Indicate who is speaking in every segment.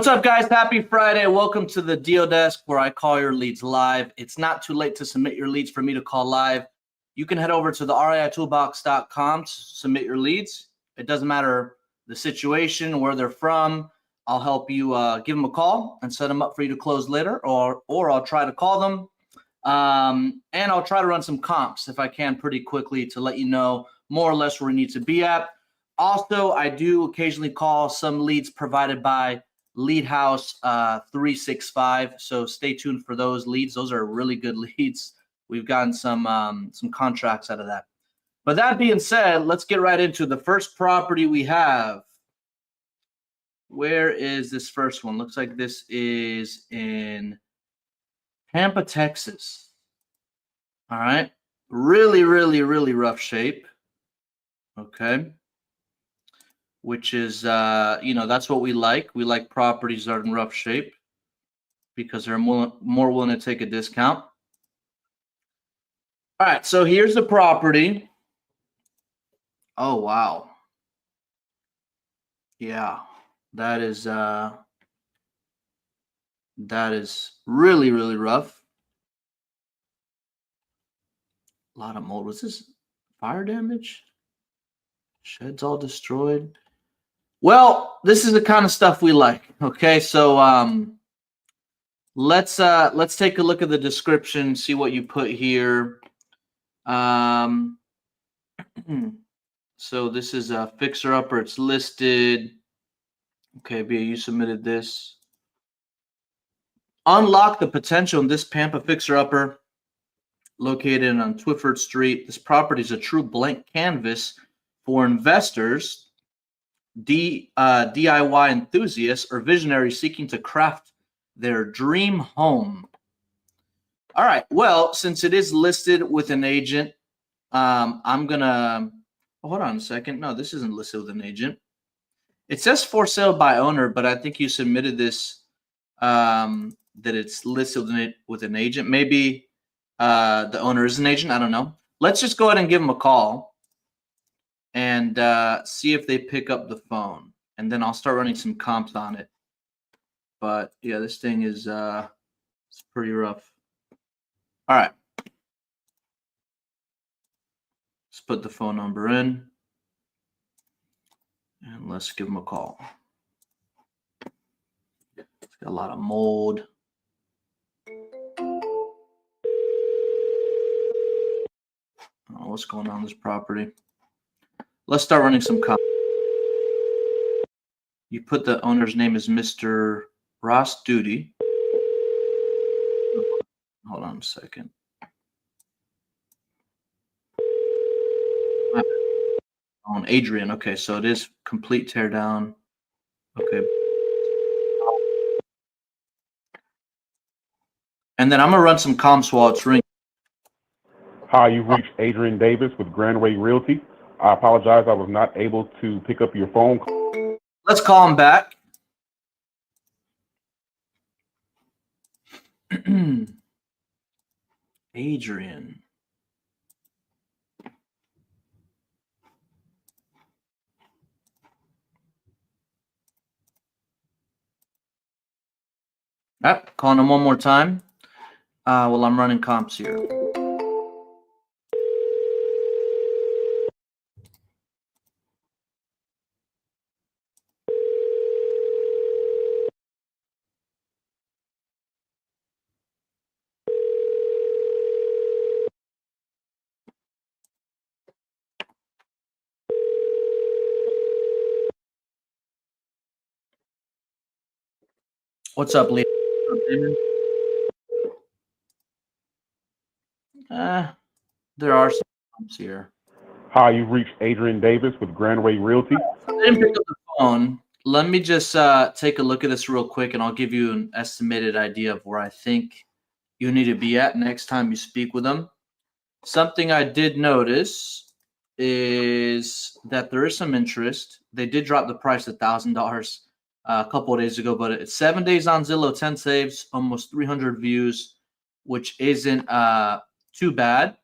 Speaker 1: What's up, guys? Happy Friday. Welcome to the Deal Desk, where I call your leads live. It's not too late to submit your leads for me to call live. You can head over to the REIToolbox.com to submit your leads. It doesn't matter the situation, where they're from. I'll help you give them a call and set them up for you to close later, or I'll try to call them. And I'll try to run some comps if I can pretty quickly to let you know more or less where we need to be at. Also, I do occasionally call some leads provided by Lead House 365. So stay tuned for those leads. Those are really good leads. We've gotten some contracts out of that. But that being said, let's get right into the first property we have. Where is this first one? Looks like this is in Pampa, Texas. All right. Really, really, really rough shape. Okay. Which is, that's what we like. We like properties that are in rough shape because they're more willing to take a discount. All right, so here's the property. Oh, wow. Yeah, that is really, really rough. A lot of mold. Was this fire damage? Sheds all destroyed. Well, this is the kind of stuff we like. Okay, so let's take a look at the description, see what you put here. So this is a fixer-upper. It's listed. Okay, Bia, you submitted this. Unlock the potential in this Pampa fixer-upper located on Twyford Street. This property is a true blank canvas for investors, DIY enthusiasts, or visionaries seeking to craft their dream home. All right. Well, since it is listed with an agent, I'm gonna hold on a second. No, this isn't listed with an agent. It says for sale by owner, but I think you submitted this that it's listed with an agent. Maybe the owner is an agent. I don't know. Let's just go ahead and give them a call and see if they pick up the phone, and then I'll start running some comps on it. But yeah, this thing is it's pretty rough. All right. Let's put the phone number in and let's give them a call. It's got a lot of mold. Oh, what's going on with this property? Let's start running some comps. You put the owner's name as Mr. Ross Duty. Hold on a second. On Adrian. Okay, so it is complete tear down. Okay. And then I'm gonna run some comps while it's ringing.
Speaker 2: Hi, you've reached Adrian Davis with Grandway Realty. I apologize, I was not able to pick up your phone.
Speaker 1: Let's call him back. Adrian. Yep, calling him one more time. Well, I'm running comps here. What's up, Lee? There are some comps here.
Speaker 2: Hi, you've reached Adrian Davis with Grandway Realty.
Speaker 1: I didn't pick up the phone. Let me just take a look at this real quick, and I'll give you an estimated idea of where I think you need to be at next time you speak with them. Something I did notice is that there is some interest. They did drop the price $1,000 a couple of days ago, but it's 7 days on Zillow, 10 saves, almost 300 views, which isn't too bad.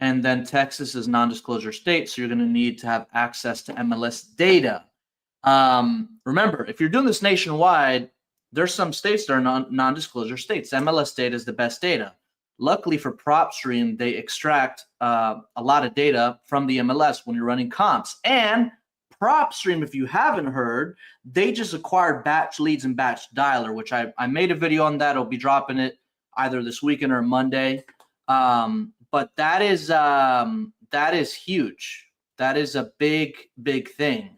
Speaker 1: And then Texas is non-disclosure state, so you're going to need to have access to MLS data. Remember, if you're doing this nationwide, there's some states that are non-disclosure states. MLS data is the best data. Luckily for PropStream, they extract a lot of data from the MLS when you're running comps. And PropStream, if you haven't heard, they just acquired Batch Leads and Batch Dialer, which I made a video on that. I'll be dropping it either this weekend or Monday. But that is huge. That is a big thing.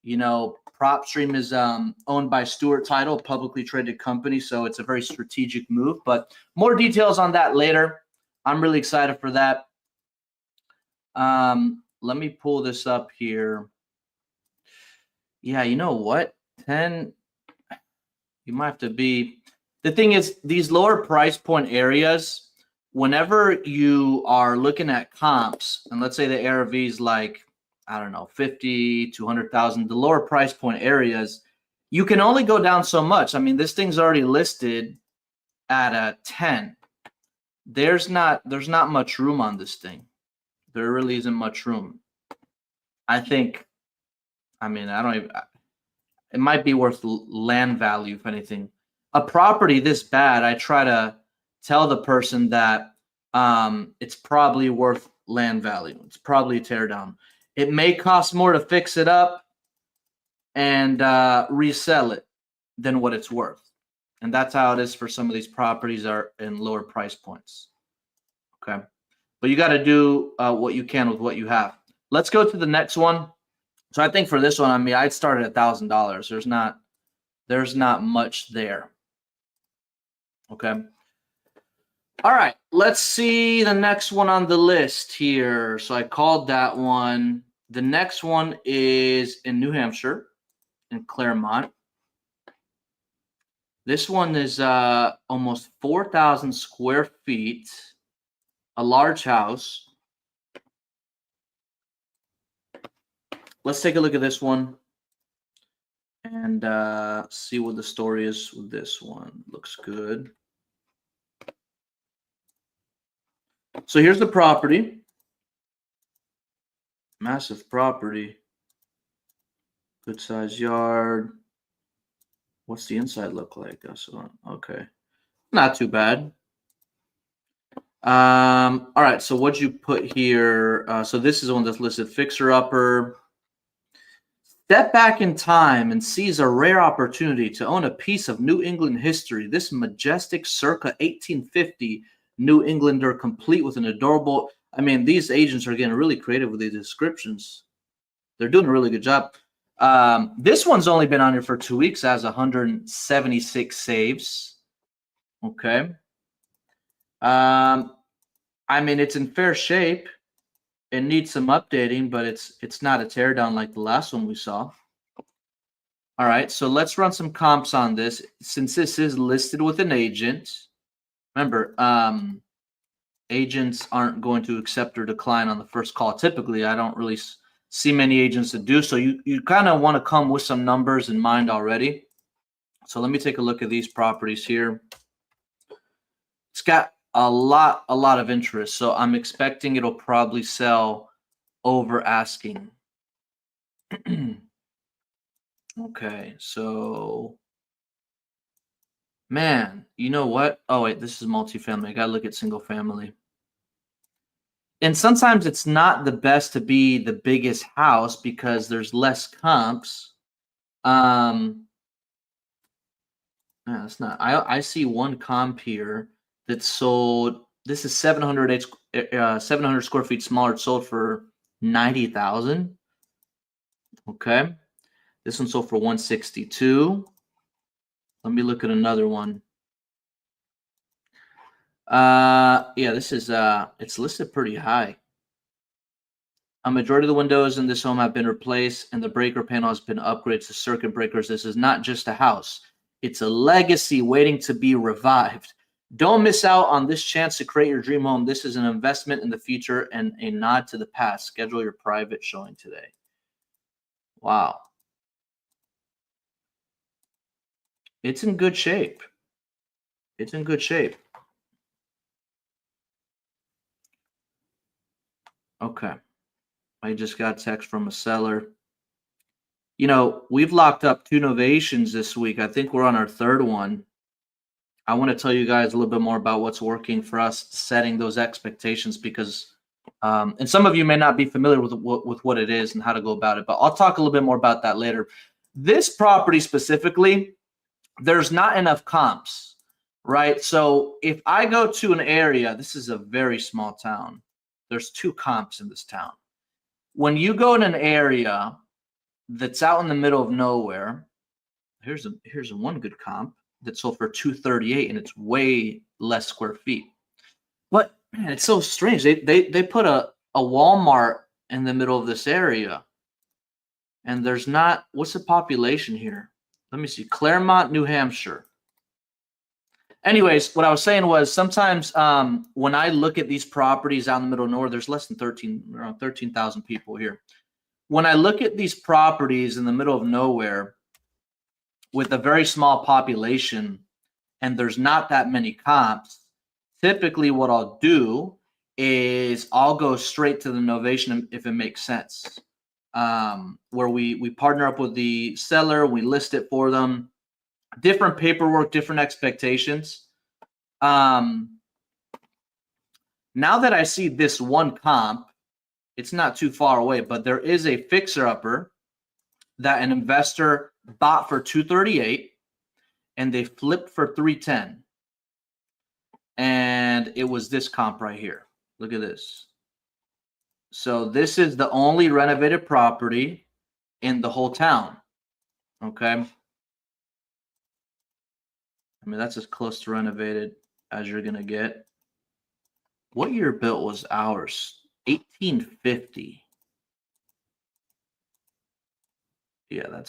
Speaker 1: You know, PropStream is owned by Stewart Title, a publicly traded company, so it's a very strategic move. But more details on that later. I'm really excited for that. Let me pull this up here. Yeah, you know what? 10, you might have to be. The thing is, these lower price point areas, whenever you are looking at comps, and let's say the ARV is like, I don't know, 50 to 100,000, the lower price point areas, you can only go down so much. I mean, this thing's already listed at a 10. There's not much room on this thing. There really isn't much room. I think, I mean, I don't even, it might be worth land value, if anything. A property this bad, I try to tell the person that it's probably worth land value. It's probably a tear down. It may cost more to fix it up and resell it than what it's worth. And that's how it is for some of these properties are in lower price points. Okay. But you got to do what you can with what you have. Let's go to the next one. So I think for this one, I mean, I'd start at $1,000. There's not much there. Okay. All right, let's see the next one on the list here. So I called that one. The next one is in New Hampshire, in Claremont. This one is almost 4,000 square feet, a large house. Let's take a look at this one and see what the story is with this one. Looks good. So here's the property. Massive property. Good size yard. What's the inside look like? Okay. Not too bad. All right. So what'd you put here? So this is the one that's listed fixer upper. Step back in time and seize a rare opportunity to own a piece of New England history. This majestic circa 1850 New Englander, complete with an adorable. I mean, these agents are getting really creative with these descriptions. They're doing a really good job. This one's only been on here for 2 weeks, has 176 saves. Okay. I mean, it's in fair shape. It needs some updating, but it's not a teardown like the last one we saw. All right, so let's run some comps on this. Since this is listed with an agent, remember, agents aren't going to accept or decline on the first call. Typically, I don't really see many agents that do. So you kind of want to come with some numbers in mind already. So let me take a look at these properties here. It's got a lot of interest. So I'm expecting it'll probably sell over asking. Okay, so man, you know what? Oh wait, this is multifamily. I gotta look at single family. And sometimes it's not the best to be the biggest house because there's less comps. No, it's not. I see one comp here that sold. This is 700 square feet smaller. It sold for 90,000. Okay, this one sold for 162. Let me look at another one. Yeah, this is it's listed pretty high. A majority of the windows in this home have been replaced and the breaker panel has been upgraded to circuit breakers. This is not just a house. It's a legacy waiting to be revived. Don't miss out on this chance to create your dream home. This is an investment in the future and a nod to the past. Schedule your private showing today. Wow. It's in good shape. It's in good shape. Okay. I just got text from a seller. you know, we've locked up 2 novations this week. I think we're on our 3rd one. I want to tell you guys a little bit more about what's working for us, setting those expectations, because and some of you may not be familiar with what it is and how to go about it, but I'll talk a little bit more about that later. This property specifically, there's not enough comps, right? So if I go to an area, this is a very small town. There's 2 comps in this town. When you go in an area that's out in the middle of nowhere, here's a one good comp that sold for 238, and it's way less square feet. But man, it's so strange. They put a Walmart in the middle of this area, and there's not. What's the population here? Let me see. Claremont, New Hampshire. Anyways, what I was saying was sometimes when I look at these properties out in the middle of nowhere, there's less than around 13,000 people here. When I look at these properties in the middle of nowhere with a very small population and there's not that many comps, typically what I'll do is I'll go straight to the novation if it makes sense, where we partner up with the seller, we list it for them, different paperwork, different expectations. Now that I see this one comp, it's not too far away, but there is a fixer-upper that an investor bought for 238 and they flipped for 310. And it was this comp right here. Look at this. So this is the only renovated property in the whole town. Okay. I mean, that's as close to renovated as you're going to get. What year built was ours? 1850. Yeah,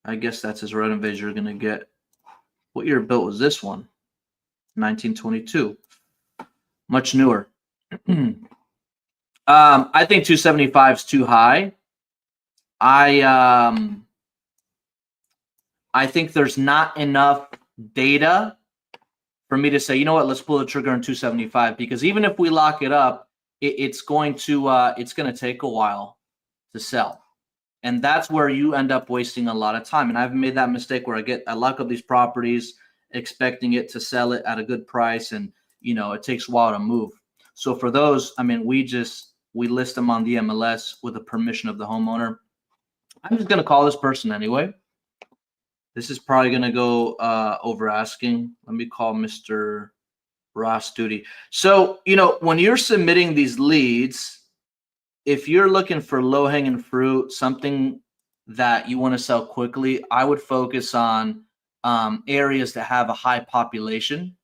Speaker 1: I guess that's as renovated you're going to get. What year built was this one? 1922. Much newer. I think 275 is too high. I think there's not enough data for me to say, you know what, let's pull the trigger on 275, because even if we lock it up, it's going to take a while to sell. And that's where you end up wasting a lot of time. And I've made that mistake where I lock up these properties expecting it to sell it at a good price, and you know, it takes a while to move. So for those, I mean, we list them on the MLS with the permission of the homeowner. I'm just going to call this person anyway. This is probably going to go over asking. Let me call Mr. Ross Duty. So, you know, when you're submitting these leads, if you're looking for low-hanging fruit, something that you want to sell quickly, I would focus on areas that have a high population,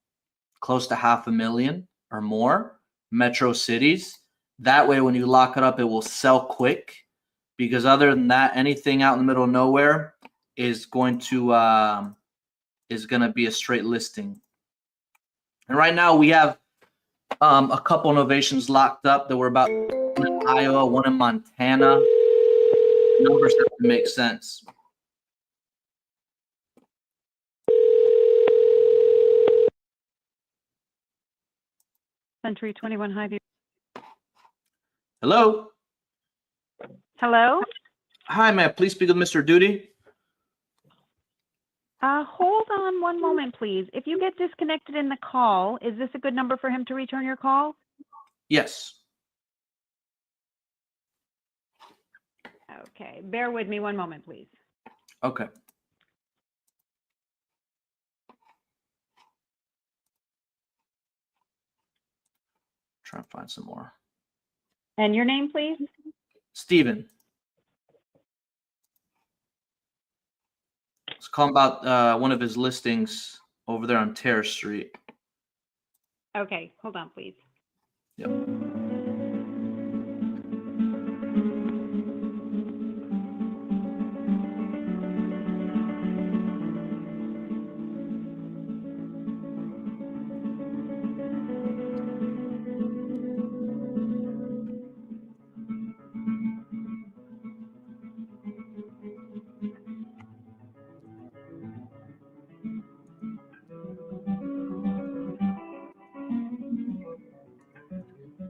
Speaker 1: close to 500,000 or more, metro cities. That way, when you lock it up, it will sell quick, because other than that, anything out in the middle of nowhere is going to be a straight listing. And right now we have a couple novations locked up that were about one in Iowa, one in Montana. Numbers have to make sense.
Speaker 3: Century 21 Highview.
Speaker 1: Hello.
Speaker 3: Hello?
Speaker 1: Hi, may I please speak with Mr. Duty?
Speaker 3: Hold on one moment, please. If you get disconnected in the call, is this a good number for him to return your call?
Speaker 1: Yes.
Speaker 3: Okay, bear with me one moment, please.
Speaker 1: Okay. Try and find some more.
Speaker 3: And your name, please?
Speaker 1: Steven. Let's call him about one of his listings over there on Terrace Street.
Speaker 3: Okay, hold on, please.
Speaker 1: Yep.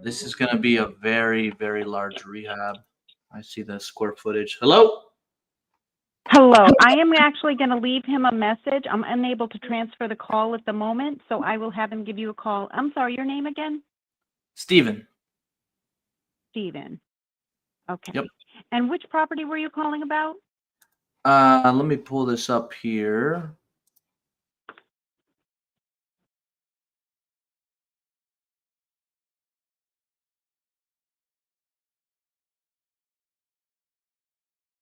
Speaker 1: This is going to be a very, very large rehab. I see the square footage. Hello?
Speaker 3: Hello. I am actually going to leave him a message. I'm unable to transfer the call at the moment, so I will have him give you a call. I'm sorry, your name again?
Speaker 1: Steven.
Speaker 3: Steven. Okay.
Speaker 1: Yep.
Speaker 3: And which property were you calling about?
Speaker 1: Let me pull this up here.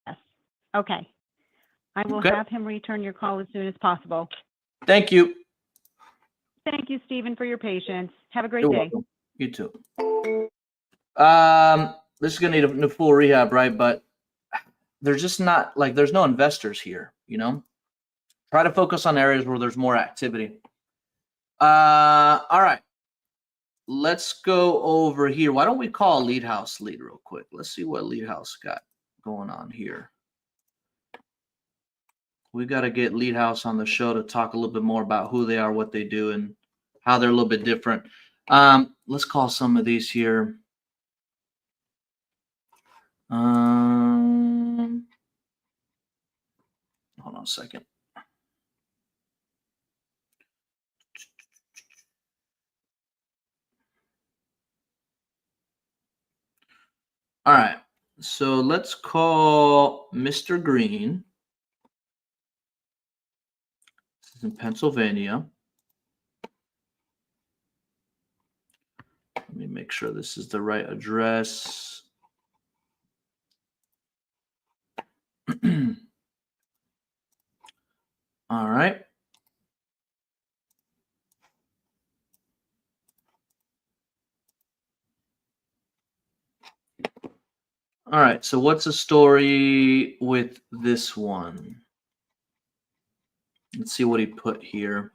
Speaker 3: Yes. Okay. I will
Speaker 1: Okay.
Speaker 3: have him return your call as soon as possible.
Speaker 1: Thank you.
Speaker 3: Thank you, Stephen, for your patience. Have a great
Speaker 1: You're
Speaker 3: day.
Speaker 1: welcome. You too. This is gonna need a full rehab, right? But there's just not like there's no investors here, you know. Try to focus on areas where there's more activity. All right. Let's go over here. Why don't we call Lead House lead real quick? Let's see what Lead House got going on here. We got to get Lead House on the show to talk a little bit more about who they are, what they do, and how they're a little bit different. Let's call some of these here. Hold on a second. All right. So let's call Mr. Green. This is in Pennsylvania. Let me make sure this is the right address. All right. All right. So what's the story with this one? Let's see what he put here.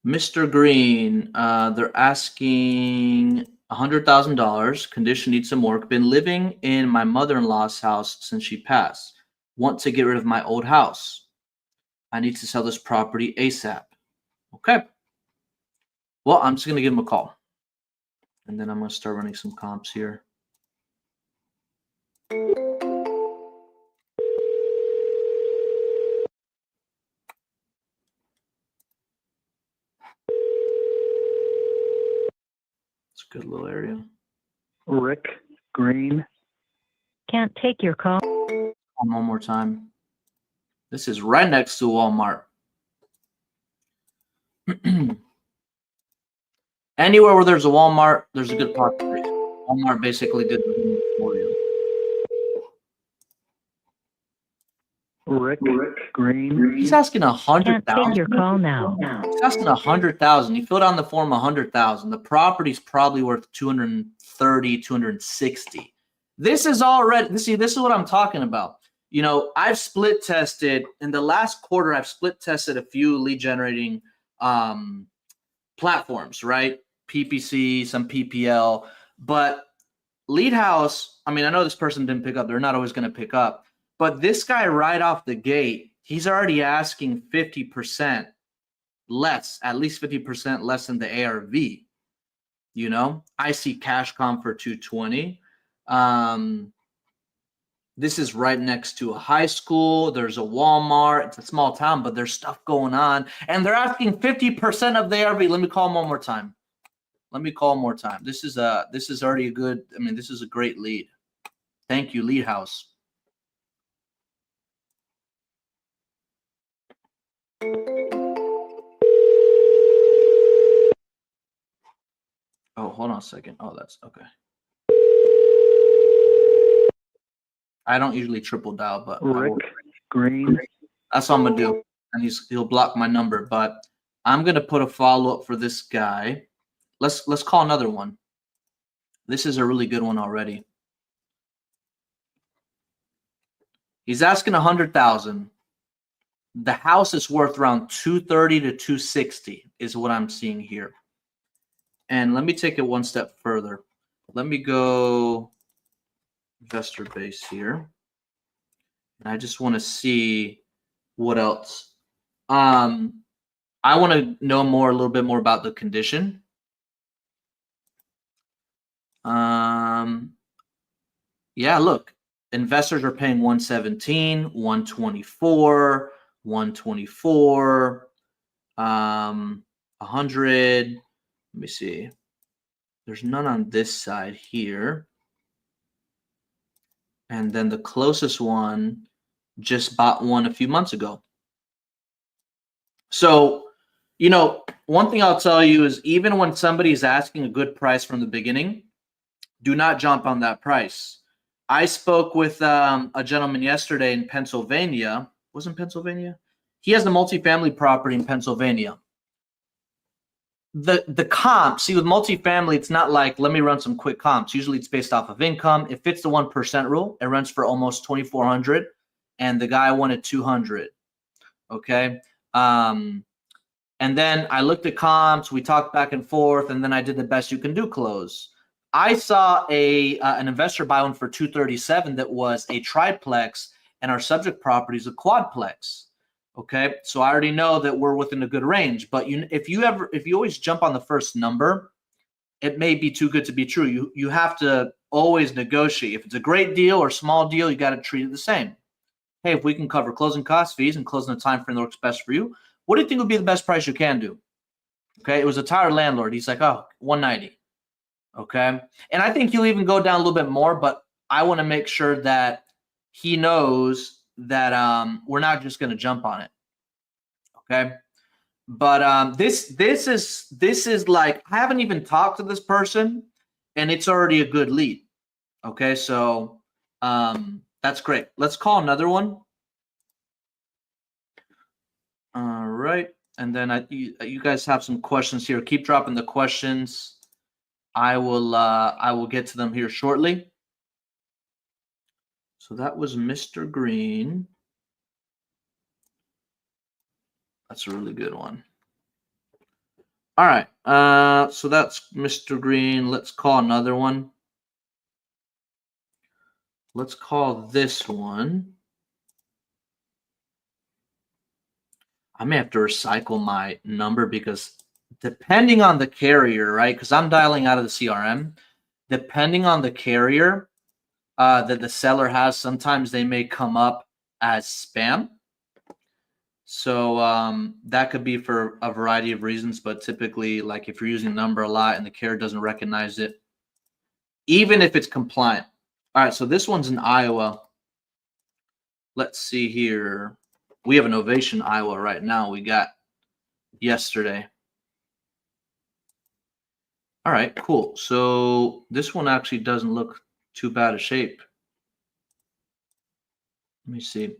Speaker 1: Mr. Green, they're asking $100,000. Condition needs some work. Been living in my mother-in-law's house since she passed. Want to get rid of my old house. I need to sell this property ASAP. Okay. Well, I'm just going to give him a call. And then I'm going to start running some comps here. It's a good little area.
Speaker 4: Rick Green.
Speaker 5: Can't take your call.
Speaker 1: One more time. This is right next to Walmart. Anywhere where there's a Walmart, there's a good property. Walmart basically did the for you.
Speaker 4: Rick Green.
Speaker 1: He's asking
Speaker 5: Can't take your
Speaker 1: $100,000.
Speaker 5: call now.
Speaker 1: He's asking $100,000. He filled out the form $100,000. The property's probably worth 230, 260. This is already. See, this is what I'm talking about. You know, I've split tested in the last quarter. I've split tested a few lead generating platforms, right? PPC, some PPL, but Lead House. I mean, I know this person didn't pick up. They're not always going to pick up. But this guy right off the gate, he's already asking 50% less, at least 50% less than the ARV. You know, I see cash comp for 220. This is right next to a high school. There's a Walmart. It's a small town, but there's stuff going on. And they're asking 50% of the ARV. Let me call him one more time. This is already a good, I mean, this is a great lead. Thank you, Lead House. Oh, hold on a second. Oh, that's okay. I don't usually triple dial, but
Speaker 4: Rick Green.
Speaker 1: that's what I'm gonna do. And he'll block my number, but I'm gonna put a follow-up for this guy. Let's call another one. This is a really good one already. He's asking 100,000. The house is worth around 230 to 260 is what I'm seeing here. And let me take it one step further. Let me go investor base here. And I just want to see what else. I want to know a little bit more about the condition. Yeah, look, investors are paying 117, 124, 124, 100. Let me see. There's none on this side here. And then the closest one just bought one a few months ago. So, you know, one thing I'll tell you is even when somebody's asking a good price from the beginning, do not jump on that price. I spoke with a gentleman yesterday in Pennsylvania. Was it Pennsylvania? He has a multifamily property in Pennsylvania. The comp, see, with multifamily, it's not like, let me run some quick comps. Usually it's based off of income. It fits the 1% rule. It runs for almost 2,400, and the guy wanted 200. Okay. And then I looked at comps. We talked back and forth, and then I did the best you can do close. I saw an investor buy one for 237 that was a triplex, and our subject property is a quadplex. Okay, so I already know that we're within a good range. But if you always jump on the first number, it may be too good to be true. You have to always negotiate. If it's a great deal or small deal, you got to treat it the same. Hey, if we can cover closing costs, fees, and closing the time frame that works best for you, what do you think would be the best price you can do? Okay, it was a tired landlord. He's like, oh, 190. Okay, and I think he'll even go down a little bit more, but I want to make sure that he knows that we're not just going to jump on it. Okay, but this is like, I haven't even talked to this person, and it's already a good lead. Okay, so that's great. Let's call another one. All right, and then you guys have some questions here. Keep dropping the questions. I will get to them here shortly. So that was Mr. Green. That's a really good one. All right. So that's Mr. Green. Let's call another one. Let's call this one. I may have to recycle my number because depending on the carrier, right? Because I'm dialing out of the CRM. Depending on the carrier that the seller has, sometimes they may come up as spam. So that could be for a variety of reasons, but typically, like if you're using a number a lot and the carrier doesn't recognize it, even if it's compliant. All right, so this one's in Iowa. Let's see here. We have an Ovation, Iowa right now. We got yesterday. All right, cool. So this one actually doesn't look too bad a shape. Let me see.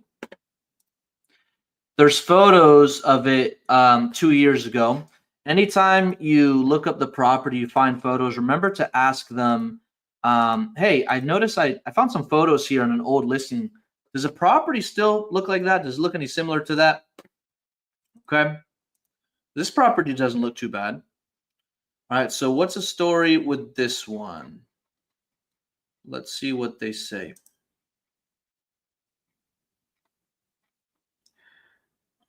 Speaker 1: There's photos of it 2 years ago. Anytime you look up the property, you find photos, remember to ask them, hey, I noticed I found some photos here on an old listing. Does the property still look like that? Does it look any similar to that? Okay. This property doesn't look too bad. All right, so what's the story with this one? Let's see what they say.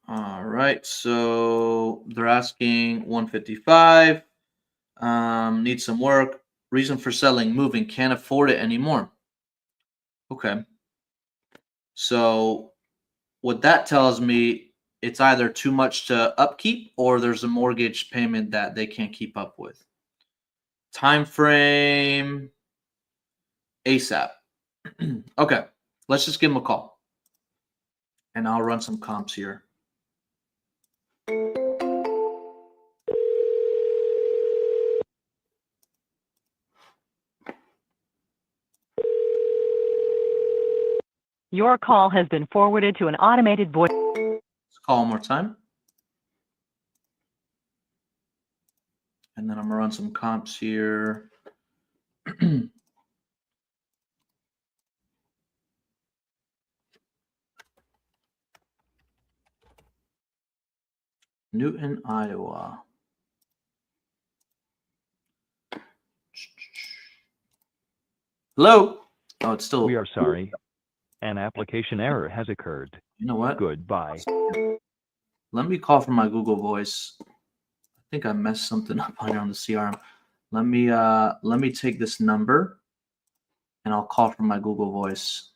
Speaker 1: All right, so they're asking 155, need some work, reason for selling, moving, can't afford it anymore. Okay. So what that tells me, it's either too much to upkeep or there's a mortgage payment that they can't keep up with. Time frame, ASAP. Okay, let's just give them a call. And I'll run some comps here.
Speaker 6: Your call has been forwarded to an automated voice.
Speaker 1: Let's call one more time. And then I'm going to run some comps here. Newton, Iowa. Hello? Oh, it's still.
Speaker 7: We are sorry. An application error has occurred.
Speaker 1: You know what?
Speaker 7: Goodbye.
Speaker 1: Let me call from my Google Voice. I think I messed something up on here on the CRM. Let me take this number and I'll call from my Google Voice.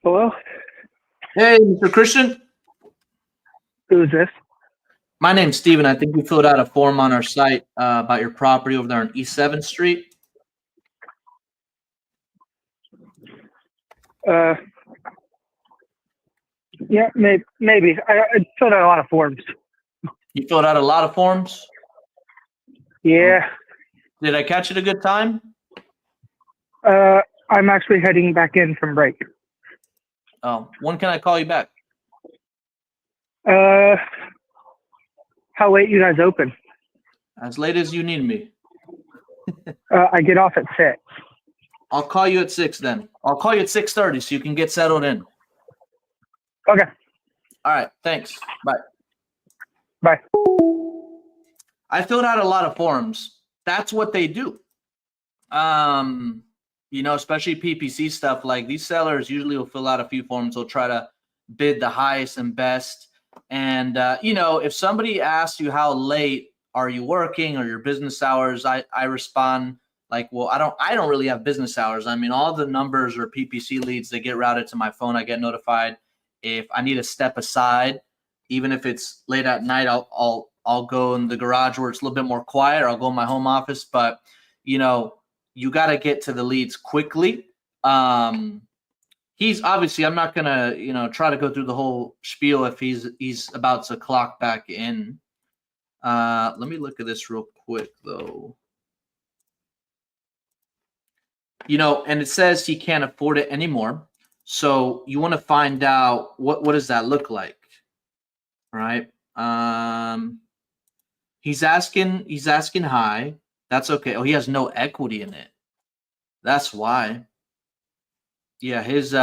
Speaker 8: Hello?
Speaker 1: Hey, Mr. Christian.
Speaker 8: Who's this?
Speaker 1: My name's Steven. I think you filled out a form on our site about your property over there on East 7th Street.
Speaker 8: Yeah, maybe. I filled out a lot of forms.
Speaker 1: You filled out a lot of forms.
Speaker 8: Yeah.
Speaker 1: Did I catch it a good time?
Speaker 8: I'm actually heading back in from break.
Speaker 1: Oh, when can I call you back?
Speaker 8: How late you guys open?
Speaker 1: As late as you need me.
Speaker 8: I get off at 6.
Speaker 1: I'll call you at 6 then. I'll call you at 6:30 so you can get settled in.
Speaker 8: Okay.
Speaker 1: All right. Thanks. Bye.
Speaker 8: Bye.
Speaker 1: I filled out a lot of forms. That's what they do. Especially PPC stuff, like these sellers usually will fill out a few forms. They'll try to bid the highest and best. And, if somebody asks you how late are you working or your business hours, I respond like, well, I don't really have business hours. I mean, all the numbers or PPC leads, they get routed to my phone. I get notified if I need to step aside, even if it's late at night, I'll go in the garage where it's a little bit more quiet, or I'll go in my home office. But, you got to get to the leads quickly. He's obviously, I'm not going to, try to go through the whole spiel if he's about to clock back in. Let me look at this real quick though. And it says he can't afford it anymore. So you want to find out what does that look like? All right. He's asking high. That's okay. Oh, he has no equity in it. That's why. Yeah, his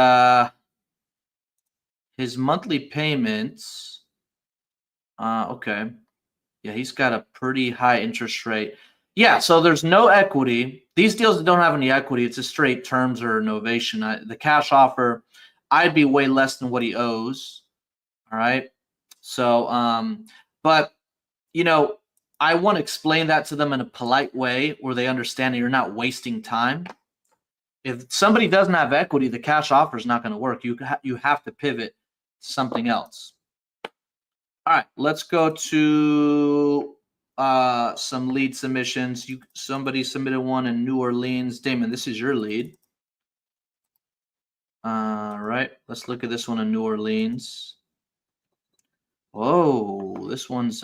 Speaker 1: monthly payments. Okay. Yeah, he's got a pretty high interest rate. Yeah, so there's no equity. These deals don't have any equity. It's a straight terms or novation. The cash offer, I'd be way less than what he owes. All right. So, but I want to explain that to them in a polite way where they understand that you're not wasting time. If somebody doesn't have equity, the cash offer is not going to work. You have to pivot to something else. All right, let's go to some lead submissions. Somebody submitted one in New Orleans. Damon, this is your lead. All right, let's look at this one in New Orleans. Whoa, this one's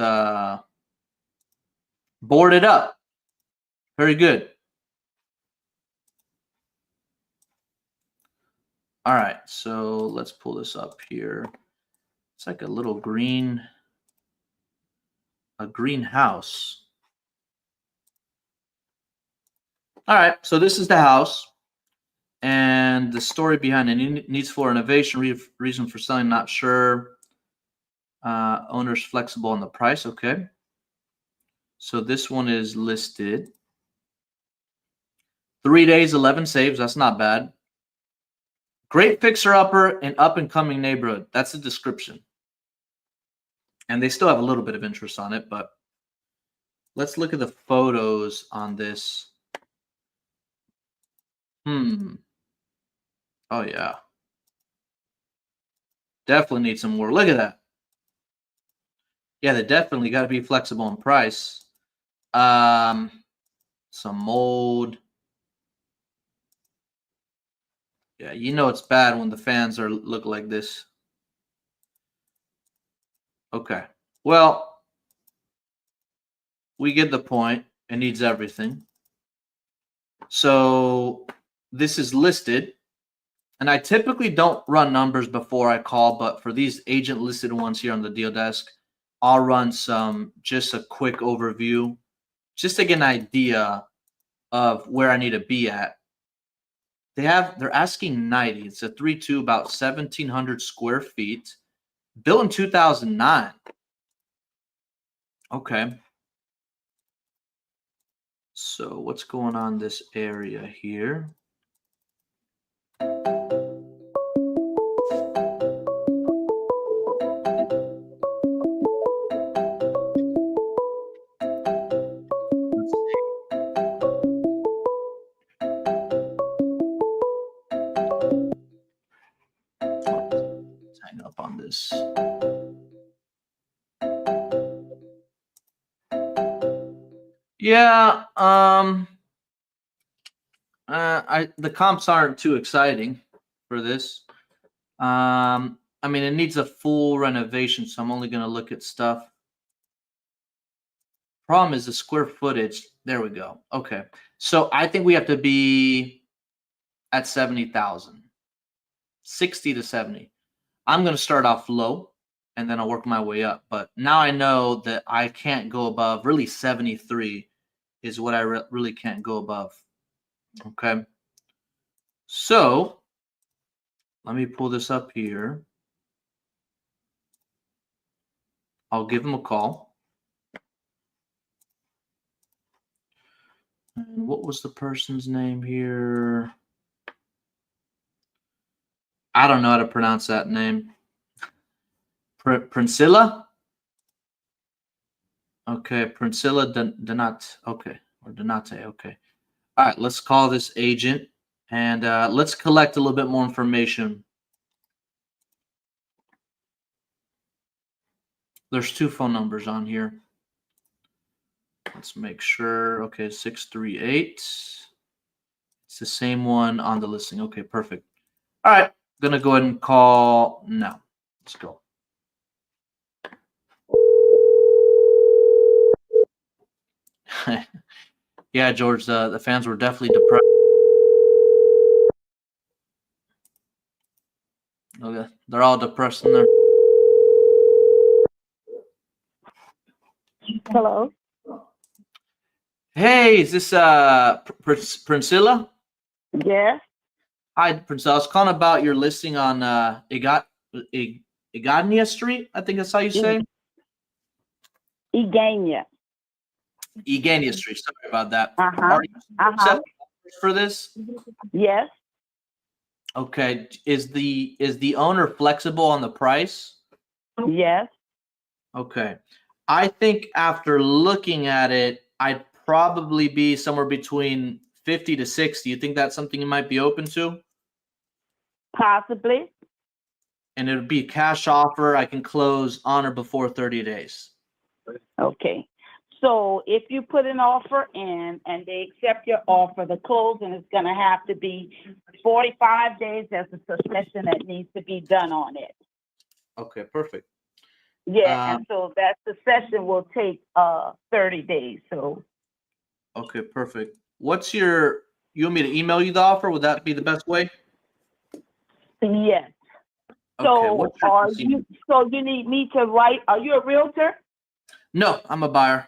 Speaker 1: boarded up. Very good. All right, so let's pull this up here. It's like a little greenhouse. All right, so this is the house. And the story behind it: needs for renovation, reason for selling, not sure. Owner's flexible on the price. Okay. So this one is listed. 3 days, 11 saves. That's not bad. Great fixer-upper in up-and-coming neighborhood. That's the description. And they still have a little bit of interest on it, but let's look at the photos on this. Oh, yeah. Definitely need some more. Look at that. Yeah, they definitely got to be flexible in price. Some mold. Yeah, it's bad when the fans look like this. Okay. Well, we get the point. It needs everything. So this is listed. And I typically don't run numbers before I call, but for these agent listed ones here on the deal desk, I'll run just a quick overview, just to get an idea of where I need to be at. They're asking 90. It's a 3.2, about 1,700 square feet, built in 2009. Okay. So what's going on in this area here? hang up on this. Yeah, the comps aren't too exciting for this. I mean, it needs a full renovation, so I'm only gonna look at stuff. Problem is the square footage. There we go. Okay, so I think we have to be at 70,000, 60 to 70. I'm gonna start off low, and then I'll work my way up. But now I know that I can't go above. Really, 73 is what I really can't go above. Okay. So let me pull this up here. I'll give him a call. And what was the person's name here? I don't know how to pronounce that name. Priscilla? Okay, Priscilla Donat. Okay, or Donate. Okay. All right, let's call this agent and let's collect a little bit more information. There's 2 phone numbers on here. Let's make sure. Okay, 638. It's the same one on the listing. Okay, perfect. All right, gonna go ahead and call now. Let's go. Yeah, George, the fans were definitely depressed. Okay, they're all depressed in there.
Speaker 9: Hello.
Speaker 1: Hey, is this Priscilla?
Speaker 9: Yes.
Speaker 1: Hi, Priscilla. I was calling about your listing on Egania Street. I think that's how you say.
Speaker 9: Egania.
Speaker 1: Egania Street. Sorry about that.
Speaker 9: Uh-huh.
Speaker 1: Accepting offers for this?
Speaker 9: Yes.
Speaker 1: Okay. Is the owner flexible on the price?
Speaker 9: Yes.
Speaker 1: Okay. I think after looking at it, I'd probably be somewhere between 50 to 60. You think that's something you might be open to?
Speaker 9: Possibly.
Speaker 1: And it would be a cash offer. I can close on or before 30 days.
Speaker 9: Okay. So if you put an offer in and they accept your offer, the closing is going to have to be 45 days. There's a succession that needs to be done on it.
Speaker 1: Okay, perfect.
Speaker 9: Yeah, and so that succession will take 30 days. So
Speaker 1: Okay, perfect. What's you want me to email you the offer? Would that be the best way?
Speaker 9: yes.
Speaker 1: Okay,
Speaker 9: So
Speaker 1: what's your email?
Speaker 9: you need me to write, are you a realtor?
Speaker 1: No, I'm a buyer.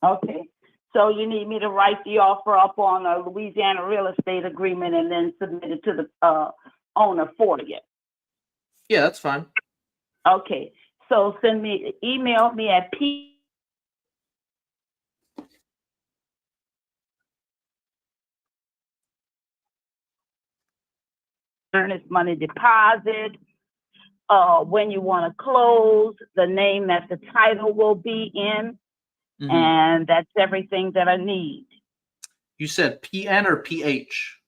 Speaker 9: Okay. So you need me to write the offer up on a Louisiana real estate agreement and then submit it to the owner for you.
Speaker 1: Yeah, that's fine.
Speaker 9: Okay. So email me at earnest money deposit, when you want to close, the name that the title will be in,
Speaker 1: Mhm.
Speaker 9: and that's everything that I need.
Speaker 1: You said PN or PH?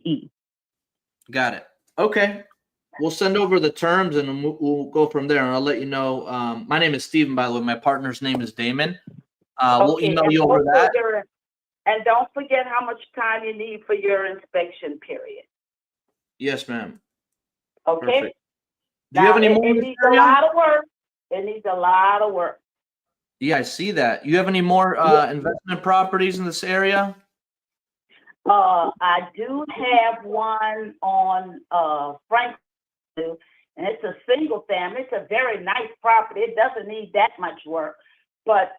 Speaker 9: E.
Speaker 1: Got it. Okay. We'll send over the terms and we'll go from there. And I'll let you know. My name is Steven, by the way. My partner's name is Damon. We'll
Speaker 9: Okay,
Speaker 1: email
Speaker 9: and
Speaker 1: you over that.
Speaker 9: And don't forget how much time you need for your inspection period.
Speaker 1: Yes, ma'am.
Speaker 9: Okay?
Speaker 1: Perfect. Do you have any more?
Speaker 9: It needs a lot of work. It needs a lot of work.
Speaker 1: Yeah, I see that. You have any more investment properties in this area?
Speaker 9: I do have one on Franklin, and it's a single family. It's a very nice property. It doesn't need that much work. But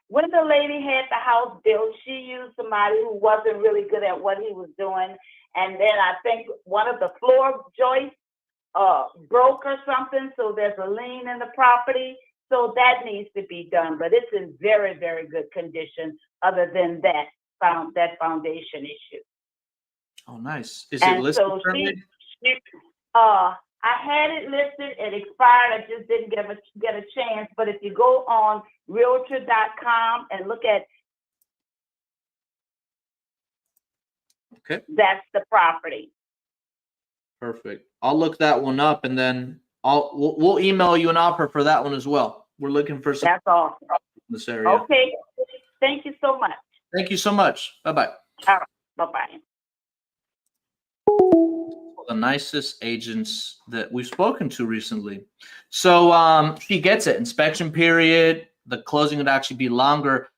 Speaker 9: when the lady had the house built, she used somebody who wasn't really good at what he was doing. And then I think one of the floor joists broke or something, so there's a lien in the property. So that needs to be done, but it's in very, very good condition other than that foundation issue.
Speaker 1: Oh, nice. Is it listed currently?
Speaker 9: I had it listed, it expired, I just didn't get a chance, but if you go on Realtor.com and look at
Speaker 1: Okay.
Speaker 9: That's the property.
Speaker 1: Perfect. I'll look that one up, and then we'll email you an offer for that one as well. We're looking for some
Speaker 9: That's awesome.
Speaker 1: in this area.
Speaker 9: Okay. Thank you so much.
Speaker 1: Thank you so much. Bye-bye.
Speaker 9: All right. Bye-bye.
Speaker 1: The nicest agents that we've spoken to recently. So she gets it. Inspection period, the closing would actually be longer.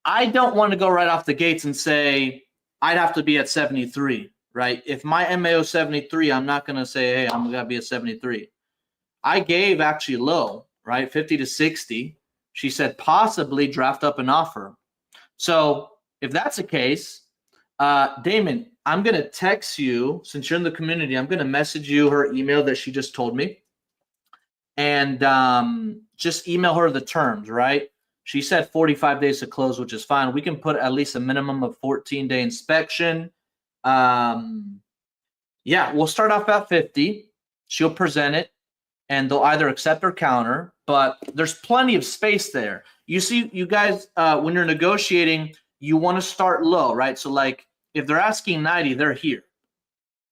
Speaker 1: I don't want to go right off the gates and say I'd have to be at 73, right? If my MAO 73, I'm not going to say, hey, I'm going to be at 73. I gave actually low, right? 50 to 60. She said possibly draft up an offer. So if that's the case, Damon, I'm going to text you, since you're in the community, I'm going to message you her email that she just told me. And just email her the terms, right? She said 45 days to close, which is fine. We can put at least a minimum of 14-day inspection. Yeah, we'll start off at 50. She'll present it, and they'll either accept or counter. But there's plenty of space there. You see, you guys, when you're negotiating, you want to start low, right? So like if they're asking 90, they're here.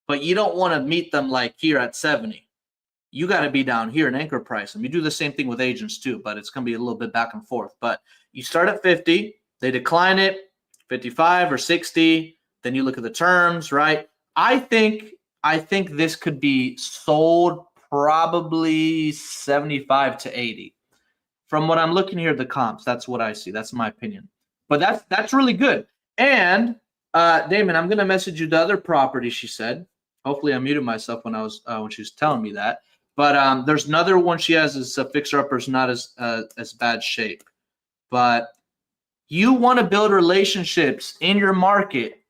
Speaker 1: But you don't want to meet them like here at 70. You got to be down here and anchor price them. You do the same thing with agents too, but it's going to be a little bit back and forth. But you start at 50, they decline it, 55 or 60, then you look at the terms, right? I think this could be sold probably 75 to 80. From what I'm looking here at the comps, that's what I see. That's my opinion. But that's really good. And Damon, I'm gonna message you the other property. She said. Hopefully, I muted myself when she was telling me that. But there's another one she has is a fixer upper, is not as bad shape. But you want to build relationships in your market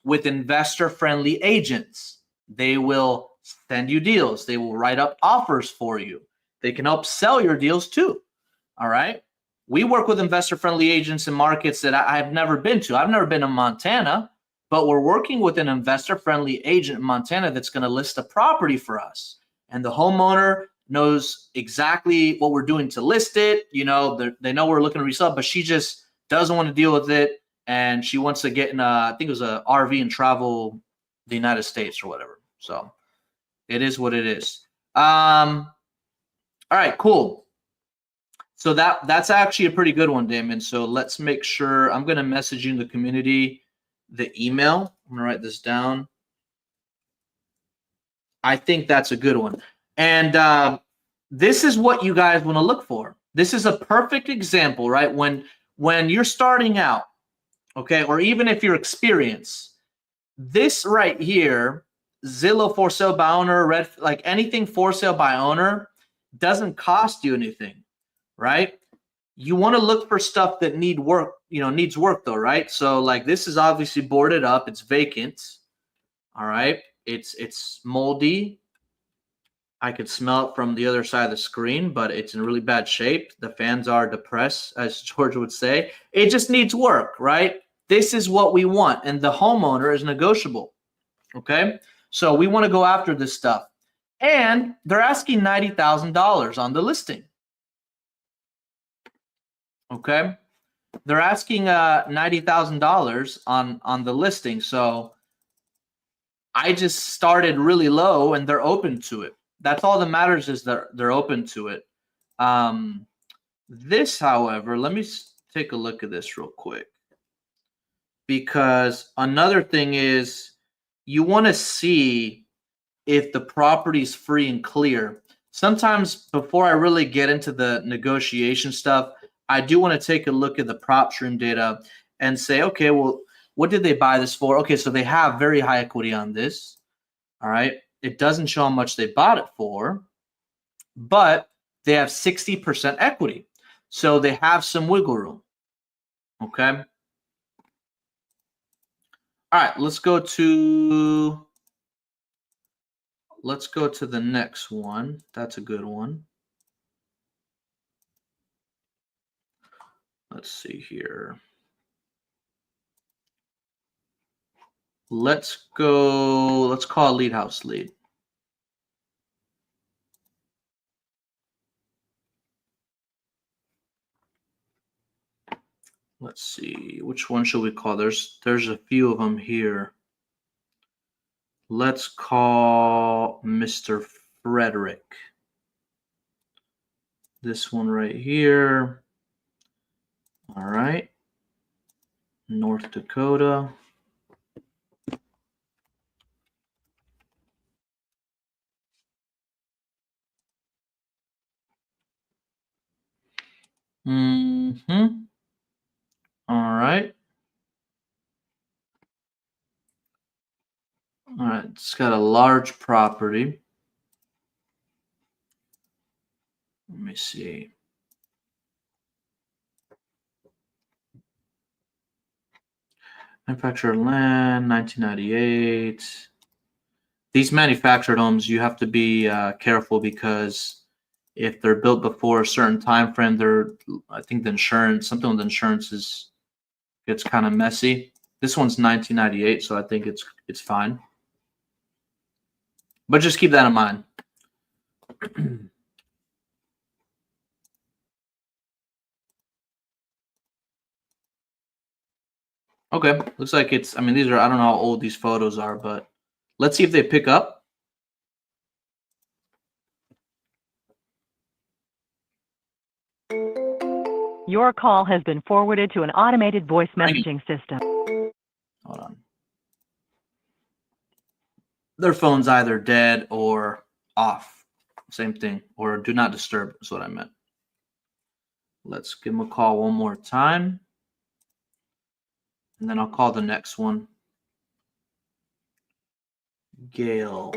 Speaker 1: with investor-friendly agents. They will send you deals. They will write up offers for you. They can help sell your deals too. All right. We work with investor-friendly agents in markets that I've never been to. I've never been in Montana, but we're working with an investor-friendly agent in Montana that's going to list a property for us. And the homeowner knows exactly what we're doing to list it. You know, they know we're looking to resell, but she just doesn't want to deal with it. And she wants to get in I think it was a RV and travel the United States or whatever. So it is what it is. All right, cool. So that's actually a pretty good one, Damon. So let's make sure. I'm going to message you in the community the email. I'm going to write this down. I think that's a good one. And this is what you guys want to look for. This is a perfect example, right? When you're starting out, okay, or even if you're experienced, this right here, Zillow for sale by owner, like anything for sale by owner, doesn't cost you anything. Right? You want to look for stuff that needs work though, right? So like this is obviously boarded up, it's vacant. All right. It's moldy. I could smell it from the other side of the screen, but it's in really bad shape. The fans are depressed, as George would say. It just needs work, right? This is what we want. And the homeowner is negotiable. Okay. So we want to go after this stuff. And they're asking $90,000 on the listing. Okay, they're asking $90,000 on the listing. So I just started really low, and they're open to it. That's all that matters, is they're open to it. This, however, let me take a look at this real quick, because another thing is you want to see if the property's free and clear. Sometimes before I really get into the negotiation stuff, I do want to take a look at the prop stream data and say, okay, well, what did they buy this for? Okay, so they have very high equity on this. All right. It doesn't show how much they bought it for, but they have 60% equity. So they have some wiggle room. Okay. All right, let's go to the next one. That's a good one. Let's see here. Let's call a lead house lead. Let's see, which one should we call? There's a few of them here. Let's call Mr. Frederick. This one right here. All right. North Dakota. Mm-hmm. All right. All right. It's got a large property. Let me see. Manufactured land, 1998. These manufactured homes, you have to be careful because if they're built before a certain time frame, I think the insurance, something with insurance gets kind of messy. This one's 1998, so I think it's fine. But just keep that in mind. Okay, looks like I mean, I don't know how old these photos are, but let's see if they pick up.
Speaker 6: Your call has been forwarded to an automated voice messaging system.
Speaker 1: Hold on. Their phone's either dead or off. Same thing. Or do not disturb is what I meant. Let's give them a call one more time. And then I'll call the next one. Gail.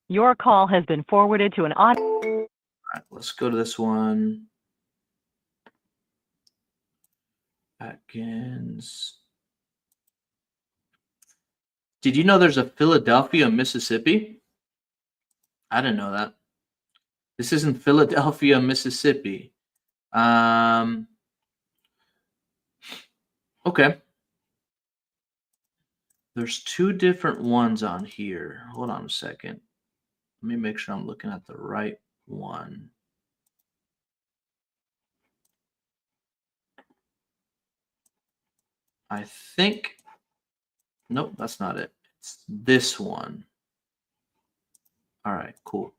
Speaker 6: Your call has been forwarded to an
Speaker 1: All right, let's go to this one. Atkins. Did you know there's a Philadelphia, Mississippi? I didn't know that. This is in Philadelphia, Mississippi. Okay. There's two different ones on here. Hold on a second. Let me make sure I'm looking at the right one. I think, nope, that's not it. It's this one. All right, cool.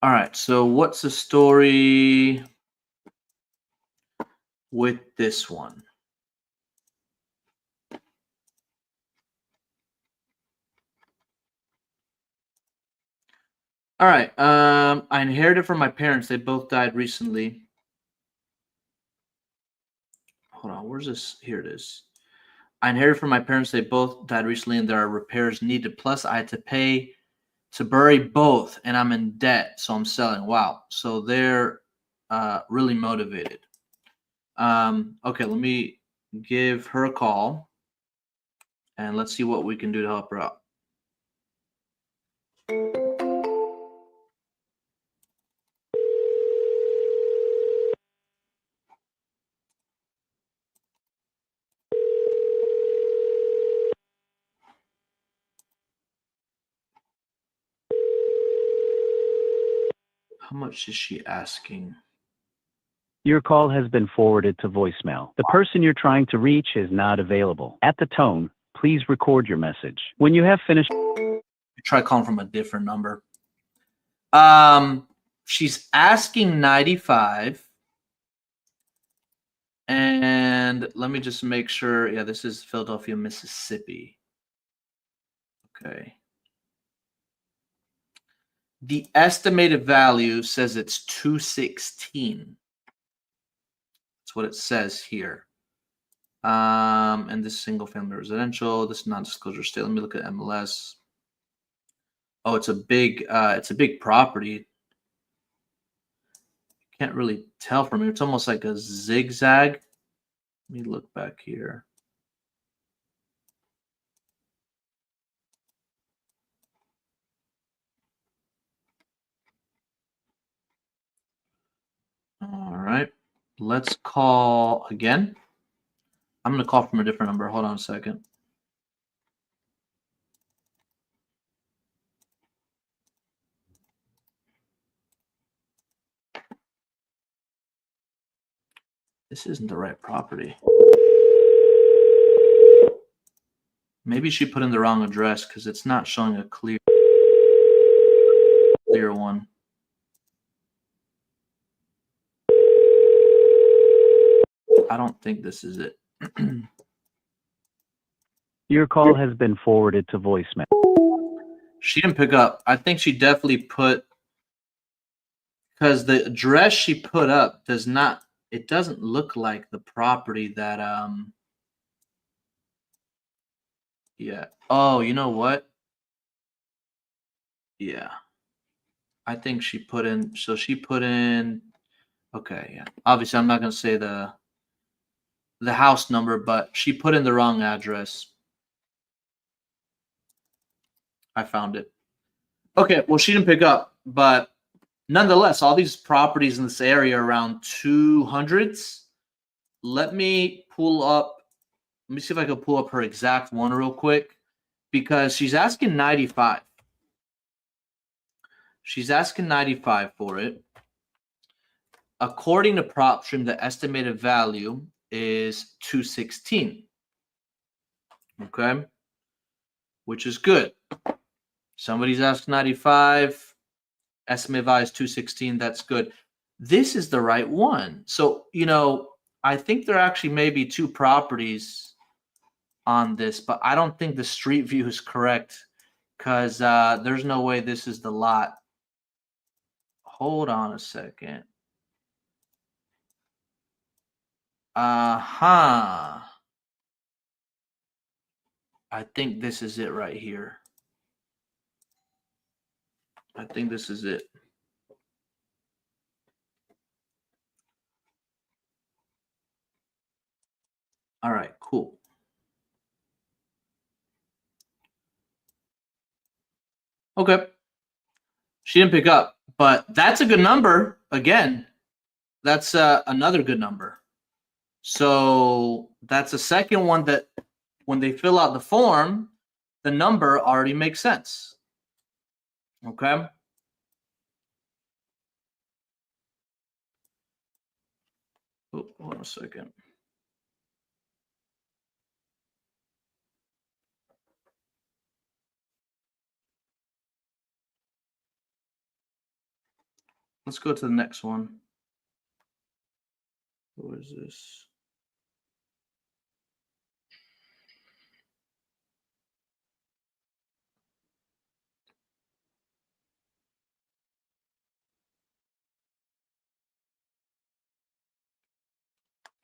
Speaker 1: All right, so what's the story with this one? All right, I inherited from my parents. They both died recently. Hold on, where's this? Here it is. I inherited from my parents. They both died recently, and there are repairs needed. Plus, I had to pay to bury both, and I'm in debt, so I'm selling. Wow. So they're really motivated. Okay, let me give her a call, and let's see what we can do to help her out. How much is she asking?
Speaker 10: Your call has been forwarded to voicemail. The person you're trying to reach is not available. At the tone, please record your message. When you have finished,
Speaker 1: Try calling from a different number. She's asking 95. And let me just make sure. Yeah, this is Philadelphia, Mississippi. Okay. The estimated value says it's 216. That's what it says here. And this single family residential, this non-disclosure state. Let me look at MLS. Oh, it's a big property. Can't really tell from here. It's almost like a zigzag. Let me look back here. All right. Let's call again. I'm going to call from a different number. Hold on a second. This isn't the right property. Maybe she put in the wrong address because it's not showing a clear one. I don't think this is it.
Speaker 10: Your call has been forwarded to voicemail.
Speaker 1: She didn't pick up. I think she definitely put, because the address she put up does not, it doesn't look like the property that, yeah. Oh, you know what? Yeah. I think she put in, so she put in, okay, yeah. Obviously, I'm not going to say the house number, but she put in the wrong address. I found it. Okay, well, she didn't pick up, but nonetheless, all these properties in this area are around 200s. Let me pull up, let me see if I can pull up her exact one real quick, because she's asking 95. She's asking 95 for it. According to PropStream, the estimated value is 216. Okay, which is good. Somebody's asked 95. Estimated value is 216. That's good. This is the right one. So, you know, I think there actually may be two properties on this, but I don't think the street view is correct because there's no way this is the lot. Hold on a second. I think this is it right here. I think this is it. All right, cool. Okay. She didn't pick up, but that's a good number. Again, that's another good number. So that's a second one that when they fill out the form, the number already makes sense. Okay. Oh, hold on a second. Let's go to the next one. Who is this?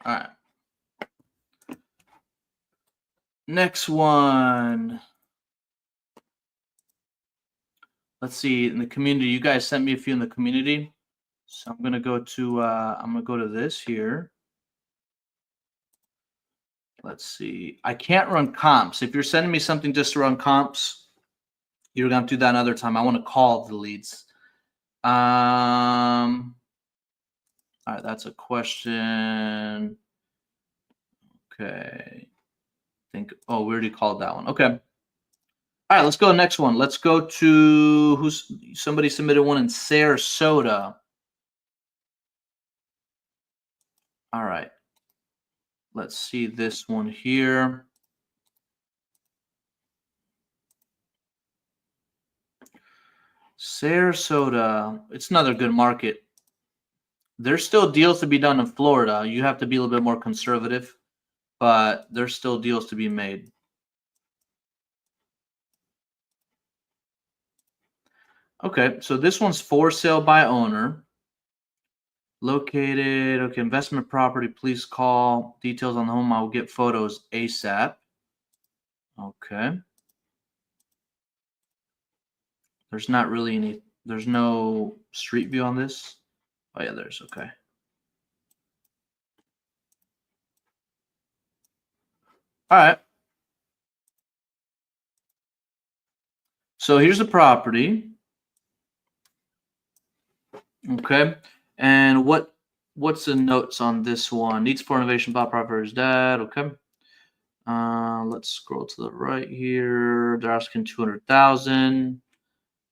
Speaker 1: All right. Next one. Let's see, in the community, you guys sent me a few in the community. So I'm gonna go to this here. Let's see. I can't run comps. If you're sending me something just to run comps, you're gonna have to do that another time. I want to call the leads. All right, that's a question. Okay. Oh, we already called that one. Okay. All right, let's go to the next one. Let's go to somebody submitted one in Sarasota. All right. Let's see this one here. Sarasota, it's another good market. There's still deals to be done in Florida. You have to be a little bit more conservative, but there's still deals to be made. Okay, so this one's for sale by owner. Located, okay, investment property, please call. Details on the home, I will get photos ASAP. Okay. There's not really any, there's no street view on this. Oh yeah, there's, okay. All right. So here's the property. Okay. And what's the notes on this one? Needs for innovation, bought property is dead. Okay. Let's scroll to the right here. They're asking 200,000.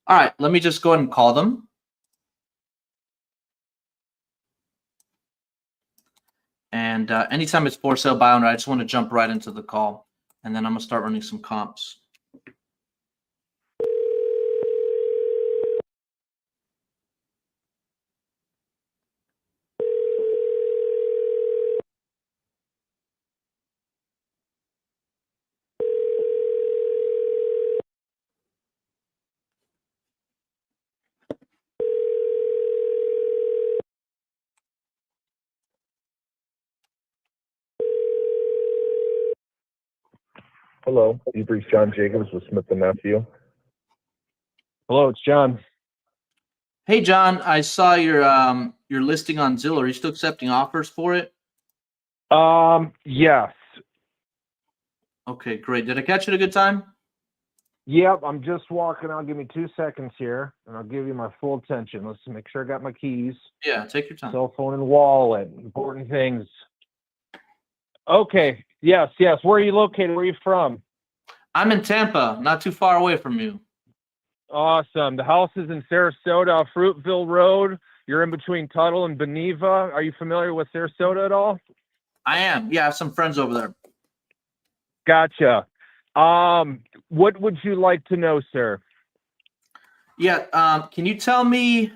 Speaker 1: All right, let me just go ahead and call them. And anytime it's for sale by owner, I just want to jump right into the call, and then I'm gonna start running some comps.
Speaker 11: Hello, you've reached John Jacobs with Smith & Nephew.
Speaker 12: Hello, it's John.
Speaker 1: Hey, John, I saw your listing on Zillow. Are you still accepting offers for it?
Speaker 12: Yes.
Speaker 1: Okay, great. Did I catch you at a good time?
Speaker 12: Yep, I'm just walking out. Give me 2 seconds here, and I'll give you my full attention. Let's make sure I got my keys,
Speaker 1: Yeah, take your time.
Speaker 12: cell phone and wallet, important things. Okay, yes. Where are you located? Where are you from?
Speaker 1: I'm in Tampa, not too far away from you.
Speaker 12: Awesome. The house is in Sarasota, Fruitville Road. You're in between Tuttle and Beneva. Are you familiar with Sarasota at all?
Speaker 1: I am. Yeah, I have some friends over there.
Speaker 12: Gotcha. What would you like to know, sir?
Speaker 1: Yeah, can you tell me,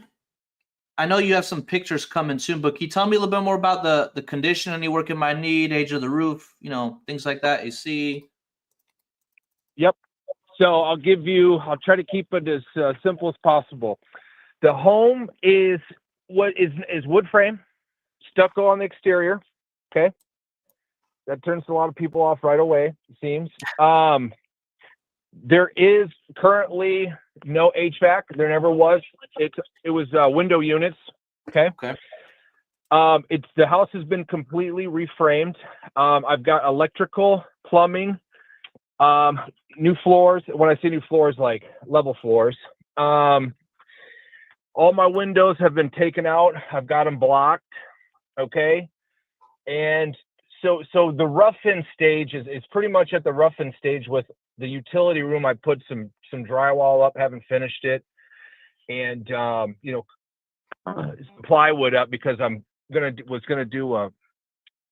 Speaker 1: I know you have some pictures coming soon, but can you tell me a little bit more about the condition, any work it might need, age of the roof, things like that, AC?
Speaker 12: Yep. So I'll try to keep it as simple as possible. The home is wood frame, stucco on the exterior. Okay. That turns a lot of people off right away, it seems. There is currently no HVAC. There never was. It was window units. Okay.
Speaker 1: Okay.
Speaker 12: The house has been completely reframed. I've got electrical, plumbing, new floors. When I say new floors, like level floors. All my windows have been taken out. I've got them blocked. Okay. And so the rough-in stage is pretty much at the rough-in stage. With the utility room, I put some drywall up, haven't finished it, and plywood up because was gonna do a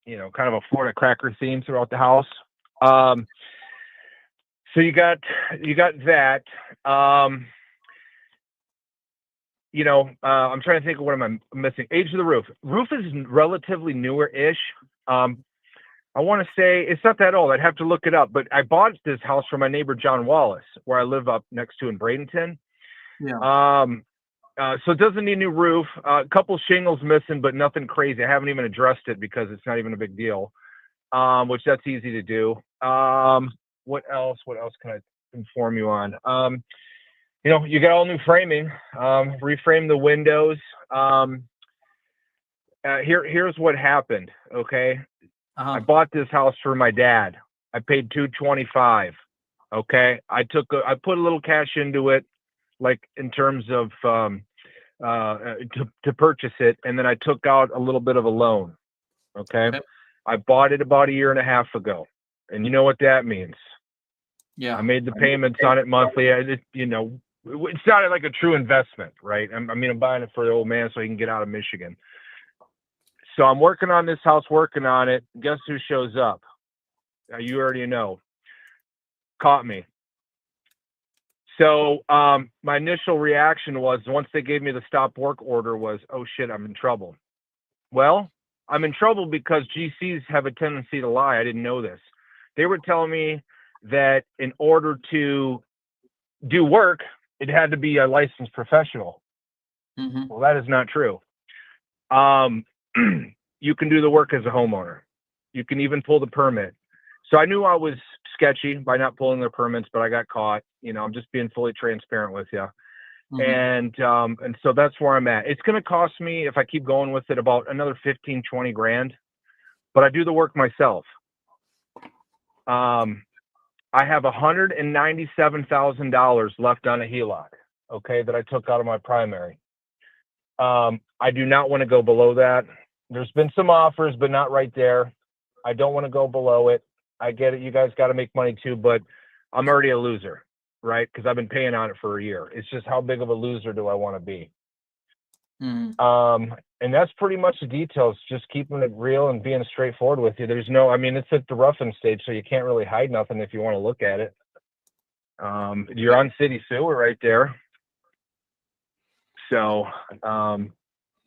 Speaker 12: kind of a Florida cracker theme throughout the house. So you got that. I'm trying to think of what am I missing. Age of the roof. Roof is relatively newer-ish. I want to say it's not that old. I'd have to look it up, but I bought this house from my neighbor John Wallace, where I live up next to in Bradenton.
Speaker 1: Yeah.
Speaker 12: So it doesn't need a new roof. A couple shingles missing, but nothing crazy. I haven't even addressed it because it's not even a big deal. Which that's easy to do. What else can I inform you on? You got all new framing. Reframe the windows. Here's what happened. Okay. I bought this house for my dad. I paid $225. Okay. I put a little cash into it, like in terms of to purchase it, and then I took out a little bit of a loan. Okay. I bought it about 1.5 years ago, and you know what that means.
Speaker 1: Yeah.
Speaker 12: I made the payments on it monthly. It's not like a true investment, right? I'm buying it for the old man so he can get out of Michigan. So I'm working on this house, working on it. Guess who shows up? You already know. Caught me. So my initial reaction was, once they gave me the stop work order, was, oh shit, I'm in trouble. Well, I'm in trouble because GCs have a tendency to lie. I didn't know this. They were telling me that in order to do work, it had to be a licensed professional.
Speaker 1: Mm-hmm.
Speaker 12: Well, that is not true. You can do the work as a homeowner. You can even pull the permit. So I knew I was sketchy by not pulling the permits, but I got caught. I'm just being fully transparent with you. Mm-hmm. And so that's where I'm at. It's going to cost me, if I keep going with it, about another 15, 20 grand, but I do the work myself. I have $197,000 left on a HELOC, okay, that I took out of my primary. I do not want to go below that. There's been some offers, but not right there. I don't want to go below it. I get it. You guys got to make money too, but I'm already a loser, right? Because I've been paying on it for 1 year. It's just, how big of a loser do I want to be? And that's pretty much the details, just keeping it real and being straightforward with you. There's no, I mean, it's at the roughing stage, so you can't really hide nothing if you want to look at it. You're on city sewer right there. So,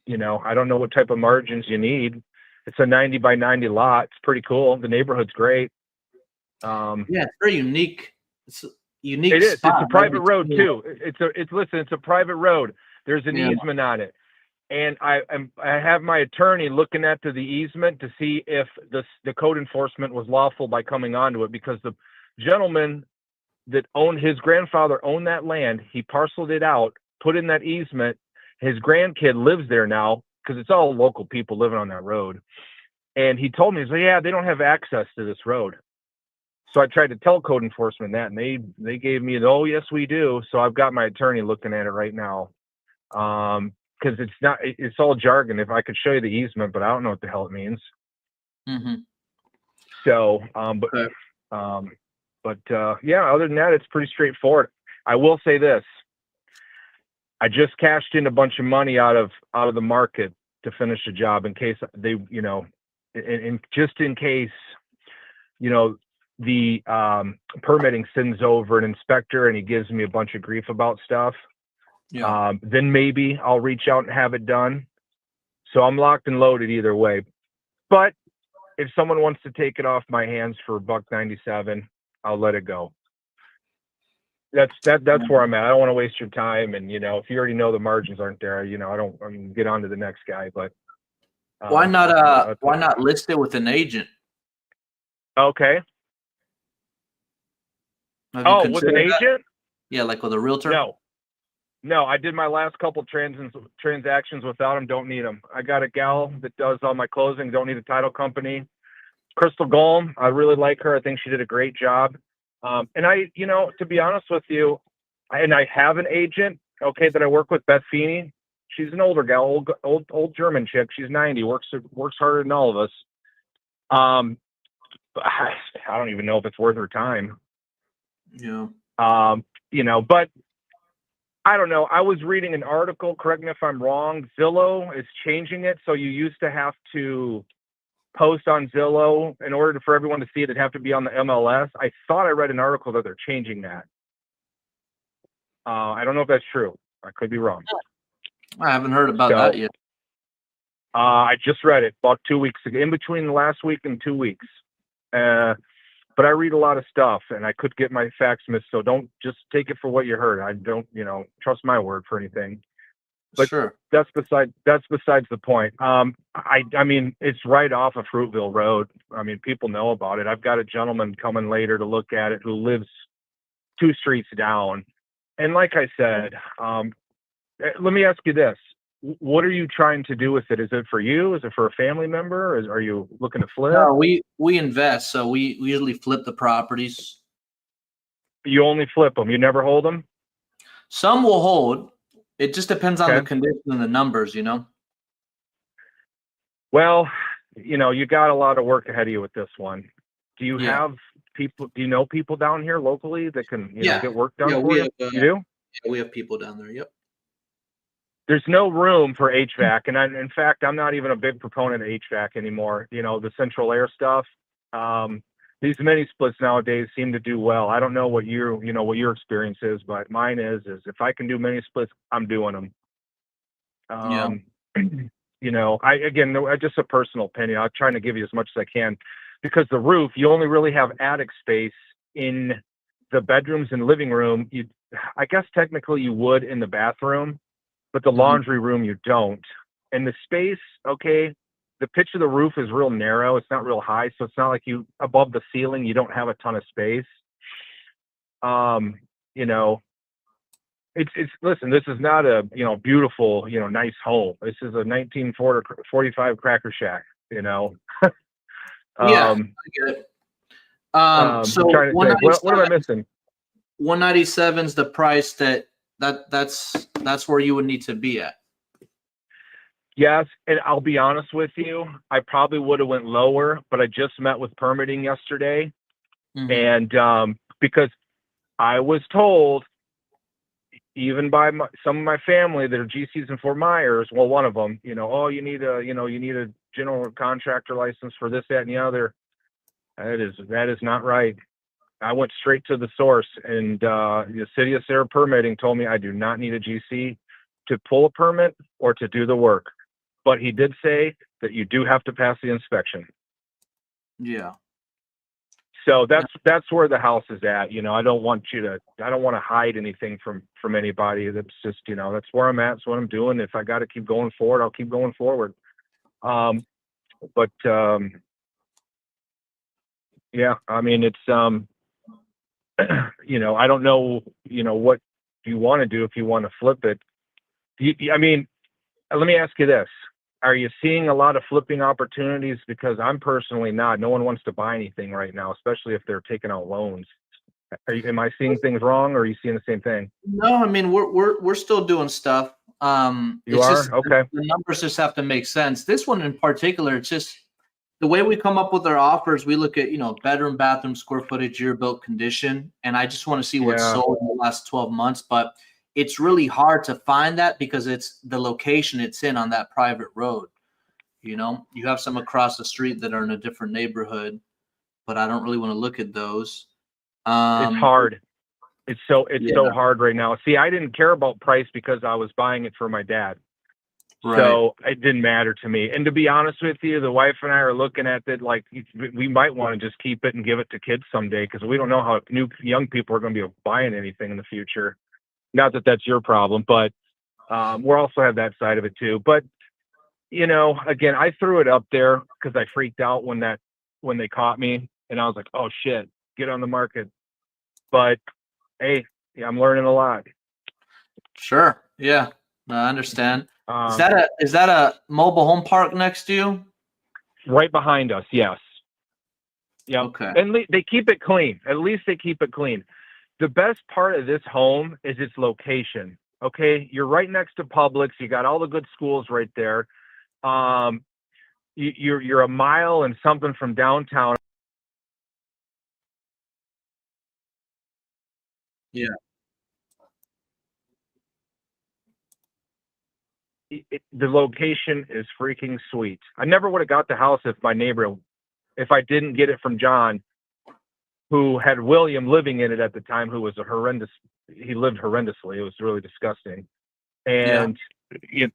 Speaker 12: you know, I don't know what type of margins you need. It's a 90 by 90 lot. It's pretty cool. The neighborhood's great.
Speaker 1: Yeah, it's very unique. It's a unique.
Speaker 12: It is. It's
Speaker 1: spot,
Speaker 12: a private
Speaker 1: right?
Speaker 12: road too. It's a private road. There's an
Speaker 1: Yeah.
Speaker 12: easement on it. And I have my attorney looking at the easement to see if the code enforcement was lawful by coming onto it, because the gentleman that owned, his grandfather owned that land. He parceled it out, put in that easement. His grandkid lives there now because it's all local people living on that road. And he told me, he's like, yeah, they don't have access to this road. So I tried to tell code enforcement that, and they gave me the, oh, yes, we do. So I've got my attorney looking at it right now. Because it's all jargon. If I could show you the easement, but I don't know what the hell it means. So, yeah, other than that, it's pretty straightforward. I will say this. I just cashed in a bunch of money out of the market to finish the job in case they, you know, just in case, you know, the permitting sends over an inspector and he gives me a bunch of grief about stuff.
Speaker 1: Yeah.
Speaker 12: Then maybe I'll reach out and have it done. So I'm locked and loaded either way. But if someone wants to take it off my hands for $197, I'll let it go. That's where I'm at. I don't want to waste your time. And, you know, if you already know the margins aren't there, you know, I mean, get on to the next guy, but
Speaker 1: why not list it with an agent?
Speaker 12: Okay.
Speaker 1: Have you
Speaker 12: Oh, with an
Speaker 1: considered that?
Speaker 12: agent?
Speaker 1: Yeah, like with a realtor?
Speaker 12: No, I did my last couple transactions without them. Don't need them. I got a gal that does all my closing. Don't need a title company. Crystal Golm, I really like her. I think she did a great job. And I, you know, to be honest with you, I have an agent, okay, that I work with, Beth Feeney. She's an older gal, old German chick. She's 90, works harder than all of us. But I don't even know if it's worth her time.
Speaker 1: Yeah.
Speaker 12: You know, but I don't know. I was reading an article, correct me if I'm wrong, Zillow is changing it. So you used to have to post on Zillow in order for everyone to see it. It'd have to be on the MLS. I thought I read an article that they're changing that. I don't know if that's true. I could be wrong.
Speaker 1: I haven't heard about that yet.
Speaker 12: I just read it about 2 weeks ago, in between the last week and 2 weeks. But I read a lot of stuff, and I could get my facts missed. So don't just take it for what you heard. I don't, you know, trust my word for anything. But
Speaker 1: sure,
Speaker 12: that's besides the point. I mean, it's right off of Fruitville Road. I mean, people know about it. I've got a gentleman coming later to look at it who lives 2 streets down. And like I said, let me ask you this. What are you trying to do with it? Is it for you? Is it for a family member? Are you looking to flip?
Speaker 1: No, we invest. So we usually flip the properties.
Speaker 12: You only flip them. You never hold them?
Speaker 1: Some will hold. It just depends on
Speaker 12: Okay.
Speaker 1: the condition and the numbers, you know?
Speaker 12: Well, you know, you got a lot of work ahead of you with this one. Do you have people, do you know people down here locally that can, you know, get work done for
Speaker 1: we
Speaker 12: you?
Speaker 1: have,
Speaker 12: You do?
Speaker 1: Yeah, we have people down there. Yep.
Speaker 12: There's no room for HVAC. And in fact, I'm not even a big proponent of HVAC anymore. You know, the central air stuff. These mini splits nowadays seem to do well. I don't know what what your experience is, but mine is if I can do mini splits, I'm doing them. You know, just a personal opinion. I'm trying to give you as much as I can, because the roof, you only really have attic space in the bedrooms and living room. I guess technically you would in the bathroom, but the laundry room you don't. And the space, okay, the pitch of the roof is real narrow. It's not real high, so it's not like you above the ceiling you don't have a ton of space. You know, it's listen, this is not a beautiful nice home. This is a 1945 Cracker Shack. You know.
Speaker 1: I get it. So
Speaker 12: what am I missing?
Speaker 1: 197 is the price that's where you would need to be at.
Speaker 12: Yes, and I'll be honest with you, I probably would have went lower, but I just met with permitting yesterday, and because I was told even by some of my family that are GCs in Fort Myers. Well, one of them, oh, you need a general contractor license for this, that, and the other. That is not right. I went straight to the source, and the City of Sarah Permitting told me I do not need a GC to pull a permit or to do the work. But he did say that you do have to pass the inspection.
Speaker 1: Yeah.
Speaker 12: So that's where the house is at. I don't want to hide anything from anybody. That's just, that's where I'm at. That's what I'm doing. If I got to keep going forward, I'll keep going forward. Yeah, I mean, it's, I don't know, what you want to do if you want to flip it. I mean, let me ask you this. Are you seeing a lot of flipping opportunities? Because I'm personally not. No one wants to buy anything right now, especially if they're taking out loans. Am I seeing things wrong, or are you seeing the same thing?
Speaker 1: No, I mean, we're still doing stuff.
Speaker 12: You
Speaker 1: It's
Speaker 12: are?
Speaker 1: just,
Speaker 12: Okay.
Speaker 1: the numbers just have to make sense. This one in particular, it's just the way we come up with our offers. We look at, bedroom, bathroom, square footage, year built condition, and I just want to see what's
Speaker 12: Yeah.
Speaker 1: sold in the last 12 months. But it's really hard to find that because it's the location it's in on that private road. You have some across the street that are in a different neighborhood, but I don't really want to look at those.
Speaker 12: It's hard. It's so
Speaker 1: Yeah.
Speaker 12: hard right now. See, I didn't care about price because I was buying it for my dad.
Speaker 1: Right.
Speaker 12: So it didn't matter to me. And to be honest with you, the wife and I are looking at it like we might want to just keep it and give it to kids someday, because we don't know how young people are going to be buying anything in the future. Not that that's your problem, but we'll also have that side of it too. But, again, I threw it up there because I freaked out when they caught me, and I was like, oh shit, get on the market. But hey, I'm learning a lot.
Speaker 1: Sure. Yeah. No, I understand.
Speaker 12: Um,
Speaker 1: Is that a mobile home park next to you?
Speaker 12: Right behind us, yes. Yeah.
Speaker 1: Okay.
Speaker 12: And they keep it clean. At least they keep it clean. The best part of this home is its location. Okay, you're right next to Publix. You got all the good schools right there. You're a mile and something from downtown.
Speaker 1: Yeah.
Speaker 12: The location is freaking sweet. I never would have got the house if I didn't get it from John, who had William living in it at the time, who was he lived horrendously. It was really disgusting. And, it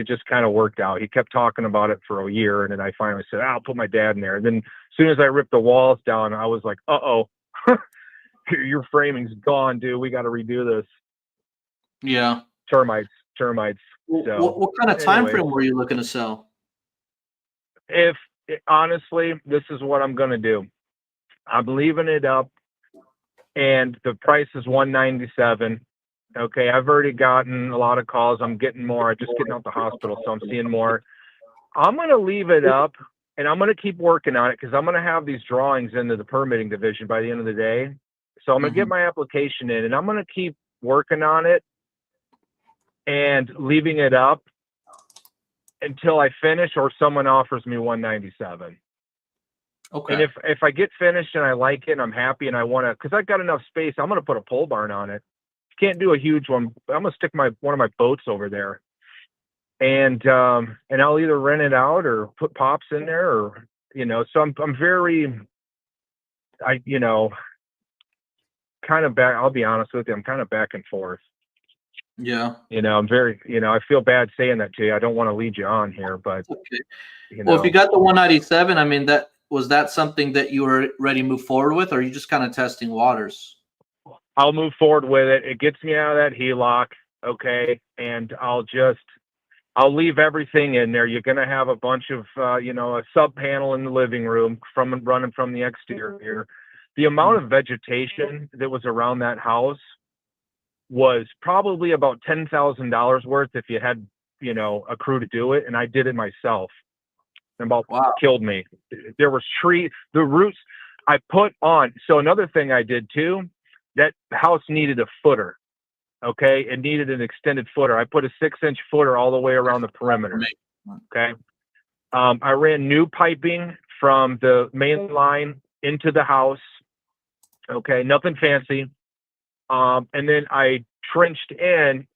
Speaker 12: just kind of worked out. He kept talking about it for a year. And then I finally said, I'll put my dad in there. And then as soon as I ripped the walls down, I was like, uh-oh, your framing's gone, dude. We got to redo this.
Speaker 1: Yeah.
Speaker 12: Termites. So,
Speaker 1: What kind of time
Speaker 12: anyway.
Speaker 1: frame were you looking to sell?
Speaker 12: Honestly, this is what I'm going to do. I'm leaving it up, and the price is $197. Okay, I've already gotten a lot of calls. I'm getting more. I'm just getting out the hospital, so I'm seeing more. I'm going to leave it up, and I'm going to keep working on it because I'm going to have these drawings into the permitting division by the end of the day. So I'm going to get my application in, and I'm going to keep working on it and leaving it up until I finish or someone offers me $197.
Speaker 1: Okay.
Speaker 12: And if I get finished and I like it and I'm happy and I want to, because I've got enough space, I'm going to put a pole barn on it. Can't do a huge one. I'm going to stick one of my boats over there, and I'll either rent it out or put pops in there, or So I'm very, kind of back. I'll be honest with you. I'm kind of back and forth.
Speaker 1: Yeah.
Speaker 12: I'm very, I feel bad saying that to you. I don't want to lead you on here, but
Speaker 1: Okay. Well, if you got the 197, I mean, that something that you were ready to move forward with, or are you just kind of testing waters?
Speaker 12: I'll move forward with it. It gets me out of that HELOC, okay, and I'll leave everything in there. You're going to have a bunch of, a sub panel in the living room running from the exterior. The amount of vegetation that was around that house was probably about $10,000 worth if you had, a crew to do it, and I did it myself. And killed me. There was the roots I put on. So another thing I did too, that house needed a footer. Okay. It needed an extended footer. I put a 6-inch footer all the way around the perimeter. Okay. I ran new piping from the main line into the house. Okay. Nothing fancy. And then I trenched in.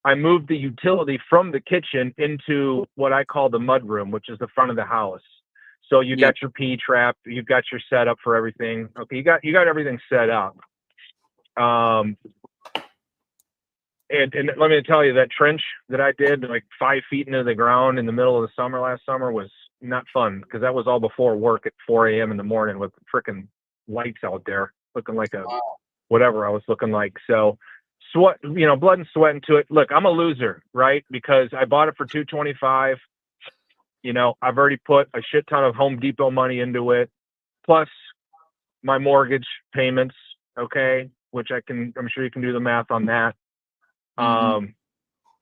Speaker 12: I moved the utility from the kitchen into what I call the mud room, which is the front of the house. So you got your P trap, you've got your setup for everything. Okay, you got everything set up. And let me tell you, that trench that I did like 5 feet into the ground in the middle of the summer last summer was not fun, because that was all before work at 4 a.m. in the morning with freaking lights out there, looking like a whatever I was looking like. So sweat, blood and sweat into it. Look, I'm a loser, right? Because I bought it for $225. I've already put a shit ton of Home Depot money into it, plus my mortgage payments. Okay, which I'm sure you can do the math on that.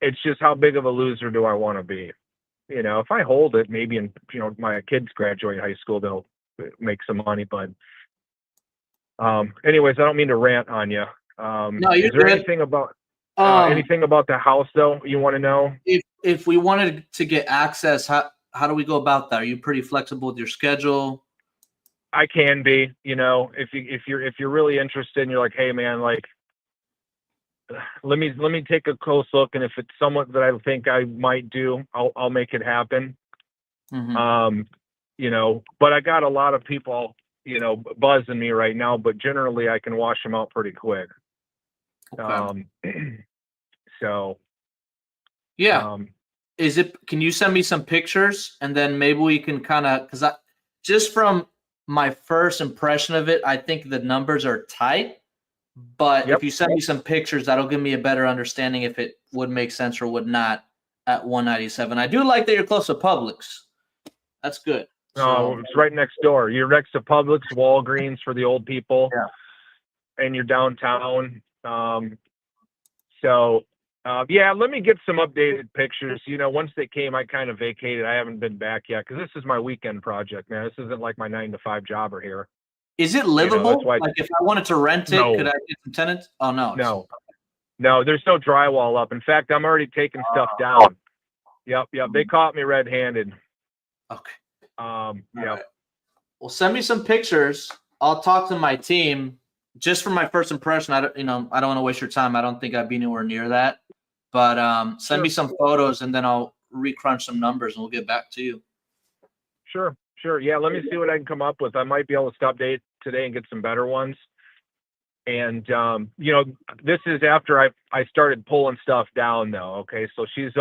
Speaker 12: It's just, how big of a loser do I want to be? If I hold it, maybe in, my kids graduate high school, they'll make some money. But anyways, I don't mean to rant on you.
Speaker 1: No,
Speaker 12: is
Speaker 1: you're
Speaker 12: there
Speaker 1: good.
Speaker 12: anything about the house though you want to know?
Speaker 1: If we wanted to get access, how do we go about that? Are you pretty flexible with your schedule?
Speaker 12: I can be, if you're really interested and you're like, hey man, like, let me take a close look, and if it's someone that I think I might do, I'll make it happen. But I got a lot of people, buzzing me right now, but generally I can wash them out pretty quick.
Speaker 1: Okay.
Speaker 12: So
Speaker 1: yeah. Can you send me some pictures, and then maybe we can kind of, because just from my first impression of it, I think the numbers are tight. But if you send me some pictures, that'll give me a better understanding if it would make sense or would not at 197. I do like that you're close to Publix. That's good.
Speaker 12: No, it's right next door. You're next to Publix, Walgreens for the old people. Yeah. And you're downtown. Let me get some updated pictures. Once they came, I kind of vacated. I haven't been back yet, because this is my weekend project, man. This isn't like my 9-to-5 jobber here.
Speaker 1: Is it livable? Like, if I wanted to rent it, could I get some tenants? Oh, no.
Speaker 12: No, there's no drywall up. In fact, I'm already taking stuff down. Yep. They caught me red-handed.
Speaker 1: Okay.
Speaker 12: Right.
Speaker 1: Well, send me some pictures. I'll talk to my team. Just from my first impression, I don't want to waste your time. I don't think I'd be anywhere near that. But send me some photos, and then I'll recrunch some numbers, and we'll get back to you.
Speaker 12: Sure. Yeah, let me see what I can come up with. I might be able to stop today and get some better ones. And this is after I started pulling stuff down, though. Okay, so she's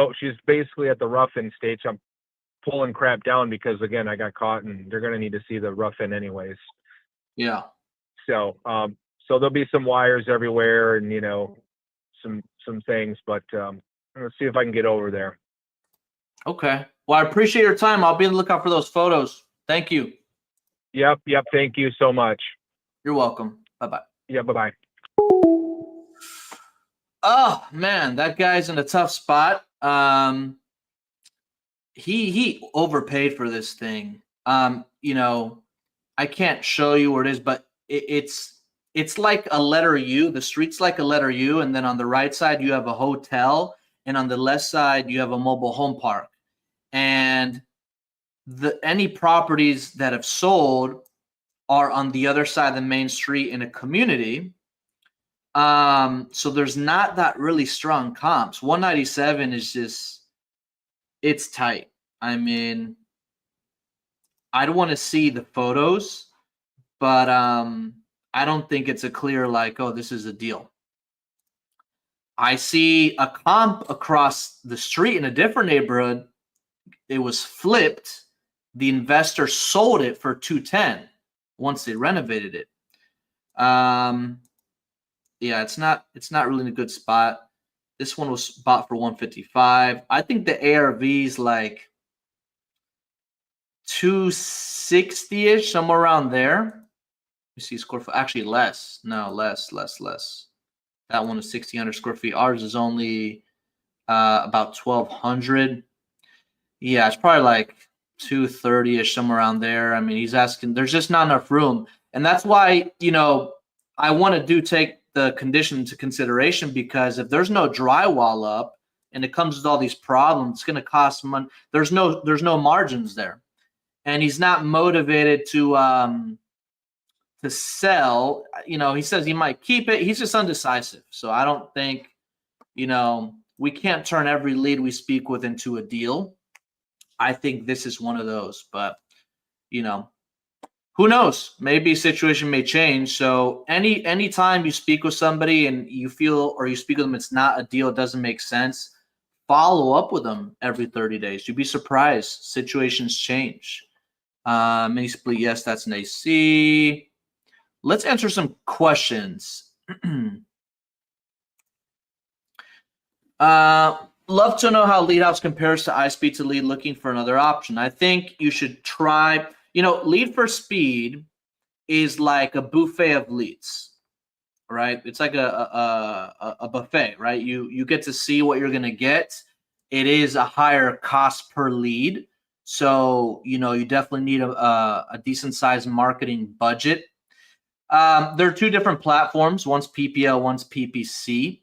Speaker 12: basically at the rough-in stage. I'm pulling crap down because, again, I got caught, and they're gonna need to see the rough-in anyways.
Speaker 1: Yeah.
Speaker 12: So there'll be some wires everywhere, and some things, but let's see if I can get over there.
Speaker 1: Okay. Well, I appreciate your time. I'll be on the lookout for those photos. Thank you.
Speaker 12: Yep. Thank you so much.
Speaker 1: You're welcome. Bye-bye.
Speaker 12: Yeah, bye-bye.
Speaker 1: Oh, man, that guy's in a tough spot. He overpaid for this thing. I can't show you where it is, but it's like a letter U. The street's like a letter U, and then on the right side you have a hotel, and on the left side you have a mobile home park. And any properties that have sold are on the other side of the main street in a community. So there's not that really strong comps. 197 is just, it's tight. I mean, I don't want to see the photos, but I don't think it's a clear, like, oh, this is a deal. I see a comp across the street in a different neighborhood. It was flipped. The investor sold it for $210 once they renovated it. Yeah, it's not really in a good spot. This one was bought for $155. I think the ARV is like $260-ish, somewhere around there. Let me see, square foot. Actually, less. No, less. That one is 1,600 square feet. Ours is only about 1,200. Yeah, it's probably like 230-ish, somewhere around there. I mean, he's asking. There's just not enough room, and that's why I want to take the condition into consideration, because if there's no drywall up and it comes with all these problems, it's going to cost money. There's no margins there, and he's not motivated to to sell. He says he might keep it. He's just undecisive. So I don't think, we can't turn every lead we speak with into a deal. I think this is one of those, but who knows? Maybe a situation may change. So anytime you speak with somebody and you feel, or you speak with them, it's not a deal, it doesn't make sense, follow up with them every 30 days. You'd be surprised. Situations change. Mini split, yes, that's an AC. Let's answer some questions. Love to know how Lead House compares to iSpeed to Lead, looking for another option. I think you should try, Lead for Speed is like a buffet of leads, right? It's like a buffet, right? You get to see what you're going to get. It is a higher cost per lead. So, you definitely need a decent sized marketing budget. There are two different platforms. One's PPL, one's PPC.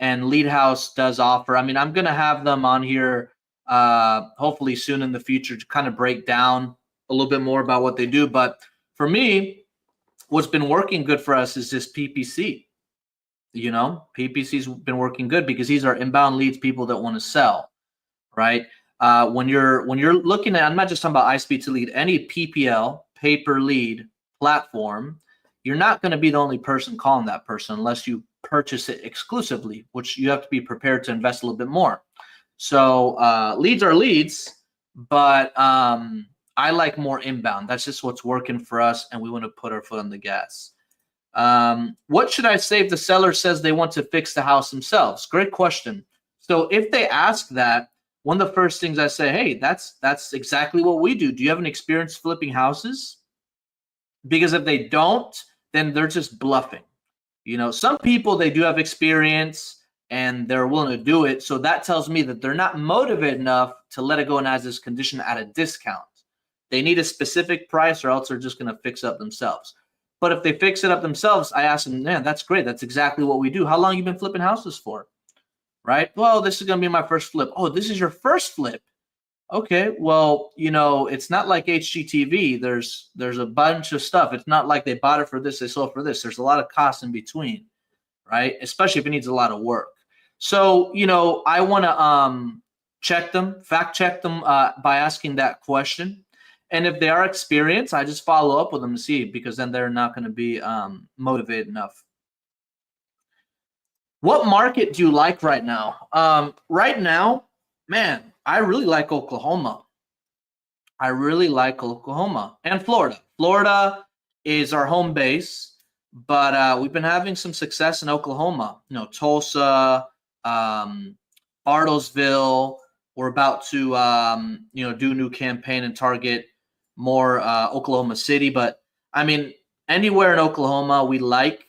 Speaker 1: And Lead House does offer, I'm going to have them on here hopefully soon in the future to kind of break down a little bit more about what they do. But for me, what's been working good for us is this PPC. PPC's been working good because these are inbound leads, people that want to sell, right? When you're looking at, I'm not just talking about iSpeed to Lead, any PPL, pay-per-lead platform, you're not going to be the only person calling that person unless you purchase it exclusively, which you have to be prepared to invest a little bit more. So leads are leads, but I like more inbound. That's just what's working for us, and we want to put our foot on the gas. What should I say if the seller says they want to fix the house themselves? Great question. So if they ask that, one of the first things I say, hey, that's exactly what we do. Do you have an experience flipping houses? Because if they don't, then they're just bluffing. Some people, they do have experience and they're willing to do it. So that tells me that they're not motivated enough to let it go in as this condition at a discount. They need a specific price or else they're just going to fix it up themselves. But if they fix it up themselves, I ask them, man, that's great. That's exactly what we do. How long have you been flipping houses for? Right? Well, this is going to be my first flip. Oh, this is your first flip. Okay, well, it's not like HGTV. There's a bunch of stuff. It's not like they bought it for this, they sold for this. There's a lot of costs in between, right? Especially if it needs a lot of work. So, I want to fact check them by asking that question. And if they are experienced, I just follow up with them to see, because then they're not going to be motivated enough. What market do you like right now? Right now, man, I really like Oklahoma. I really like Oklahoma and Florida. Florida is our home base, but we've been having some success in Oklahoma. Tulsa, Bartlesville. We're about to, do a new campaign and target more Oklahoma City. But anywhere in Oklahoma we like.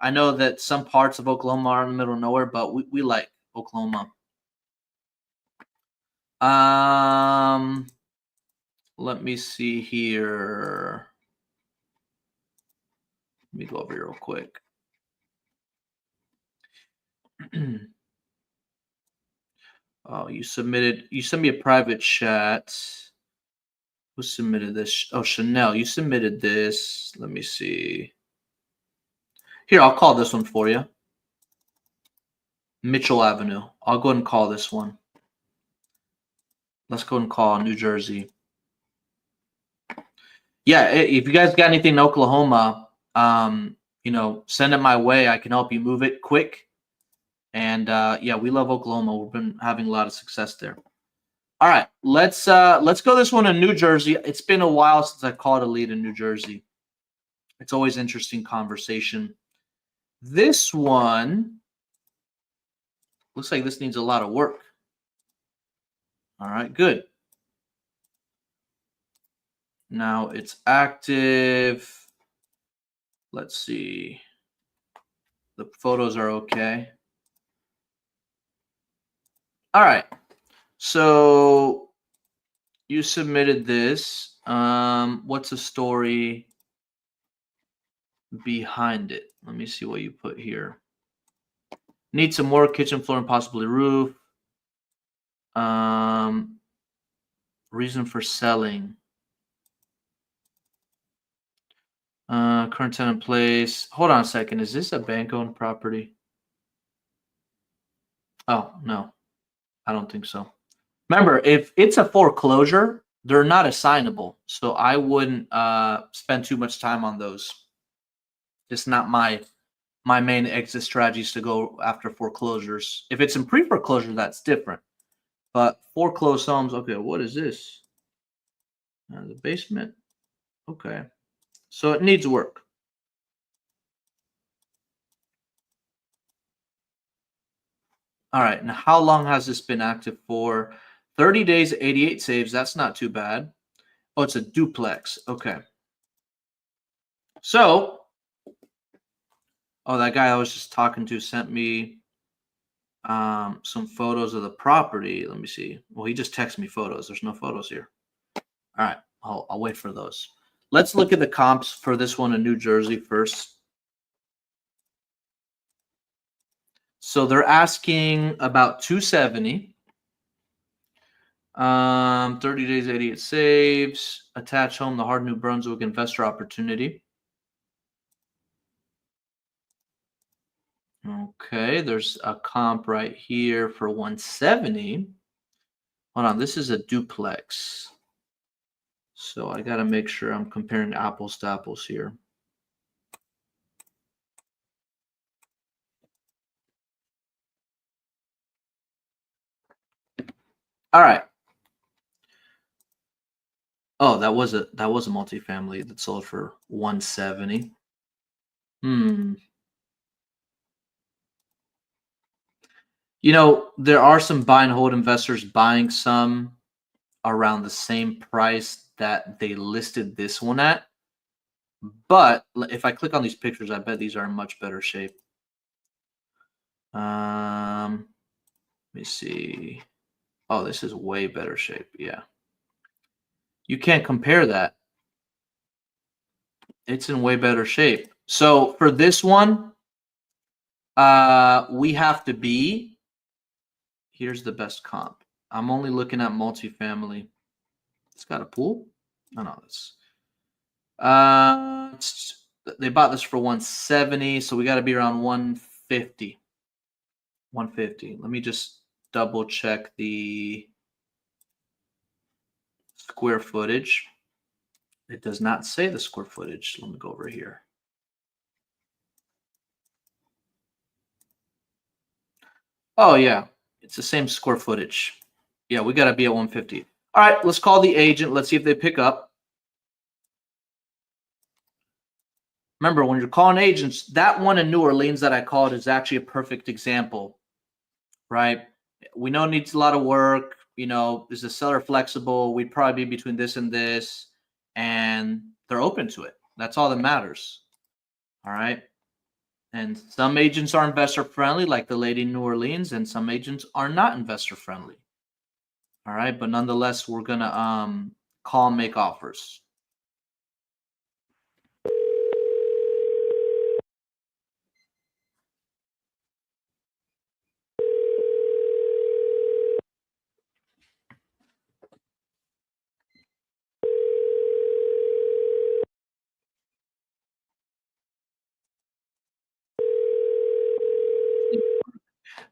Speaker 1: I know that some parts of Oklahoma are in the middle of nowhere, but we like Oklahoma. Let me see here. Let me go over here real quick. Oh, you sent me a private chat. Who submitted this? Oh, Chanel, you submitted this. Let me see. Here, I'll call this one for you. Mitchell Avenue. I'll go ahead and call this one. Let's go and call New Jersey. Yeah, if you guys got anything in Oklahoma, send it my way. I can help you move it quick. And yeah, we love Oklahoma. We've been having a lot of success there. All right, let's go this one in New Jersey. It's been a while since I called a lead in New Jersey. It's always interesting conversation. This one looks like this needs a lot of work. All right, good. Now it's active. Let's see. The photos are okay. All right. So you submitted this. What's the story behind it? Let me see what you put here. Need some more kitchen floor and possibly roof. Reason for selling. current tenant in place. Hold on a second. Is this a bank-owned property? Oh, no. I don't think so. Remember, if it's a foreclosure, they're not assignable. So I wouldn't spend too much time on those. It's not my main exit strategy is to go after foreclosures. If it's in pre-foreclosure, that's different. But foreclosed homes, okay, what is this? The basement. Okay. So it needs work. All right. Now, how long has this been active for? 30 days, 88 saves. That's not too bad. Oh, it's a duplex. Okay. So, oh, that guy I was just talking to sent me some photos of the property. Let me see. Well, he just texted me photos. There's no photos here. All right. I'll wait for those. Let's look at the comps for this one in New Jersey first. So they're asking about 270. 30 days, 88 saves. Attach home, the Hard New Brunswick investor opportunity. Okay, there's a comp right here for 170. Hold on, this is a duplex. So I got to make sure I'm comparing apples to apples here. All right. Oh, that was a multifamily that sold for 170. You know, there are some buy and hold investors buying some around the same price that they listed this one at. But if I click on these pictures, I bet these are in much better shape. Let me see. Oh, this is way better shape. Yeah. You can't compare that. It's in way better shape. So for this one, we have to be, here's the best comp. I'm only looking at multifamily. It's got a pool? Oh, no, they bought this for 170, so we got to be around 150. 150. Let me just double check the square footage. It does not say the square footage. Let me go over here. Oh, yeah. It's the same square footage. Yeah, we got to be at 150. All right, let's call the agent. Let's see if they pick up. Remember, when you're calling agents, that one in New Orleans that I called is actually a perfect example, right? We know it needs a lot of work. You know, is the seller flexible? We'd probably be between this and this, and they're open to it. That's all that matters. All right. And some agents are investor friendly, like the lady in New Orleans, and some agents are not investor friendly. All right, but nonetheless, we're gonna call and make offers.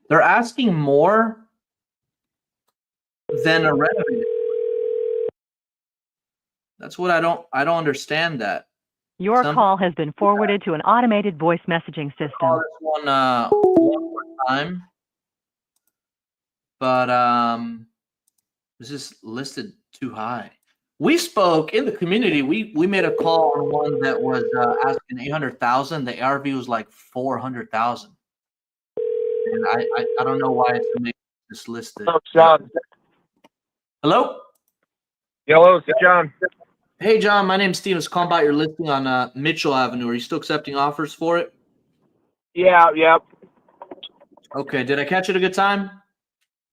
Speaker 1: They're asking more than a renovated. That's what I don't understand that.
Speaker 6: Your call has been forwarded to an automated voice messaging system.
Speaker 1: Call this one more time. But this is listed too high. We spoke in the community. We made a call on one that was asking 800,000. The ARV was like 400,000. And I don't know why it's this listed.
Speaker 12: Oh, John.
Speaker 1: Hello?
Speaker 12: Hello, it's John.
Speaker 1: Hey, John. My name's Steve. I was calling about your listing on Mitchell Avenue. Are you still accepting offers for it?
Speaker 12: Yeah, yep.
Speaker 1: Okay. Did I catch it a good time?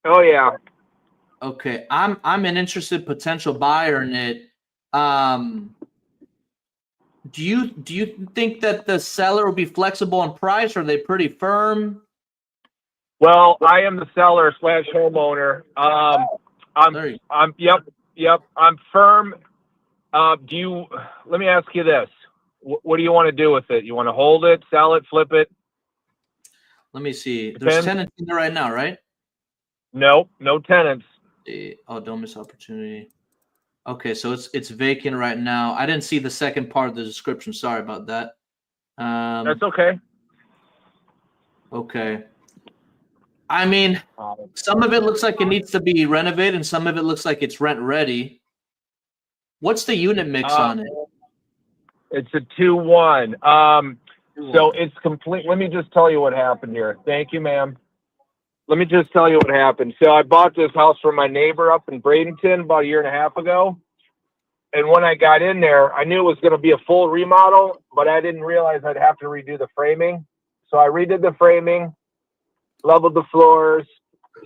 Speaker 12: Oh, yeah.
Speaker 1: Okay. I'm an interested potential buyer in it. Do you think that the seller will be flexible on price, or are they pretty firm?
Speaker 12: Well, I am the seller / homeowner. Yep. I'm firm. Let me ask you this. What do you want to do with it? You want to hold it, sell it, flip it?
Speaker 1: Let me see. There's
Speaker 12: Depends.
Speaker 1: tenants in there right now, right?
Speaker 12: No tenants.
Speaker 1: Oh, don't miss opportunity. Okay, so it's vacant right now. I didn't see the second part of the description. Sorry about that.
Speaker 12: That's okay.
Speaker 1: Okay. I mean, some of it looks like it needs to be renovated, and some of it looks like it's rent ready. What's the unit mix on it?
Speaker 12: It's a 2-1. So it's complete. Let me just tell you what happened here. Thank you, ma'am. Let me just tell you what happened. So I bought this house from my neighbor up in Bradenton about 1.5 years ago. And when I got in there, I knew it was going to be a full remodel, but I didn't realize I'd have to redo the framing. So I redid the framing, leveled the floors,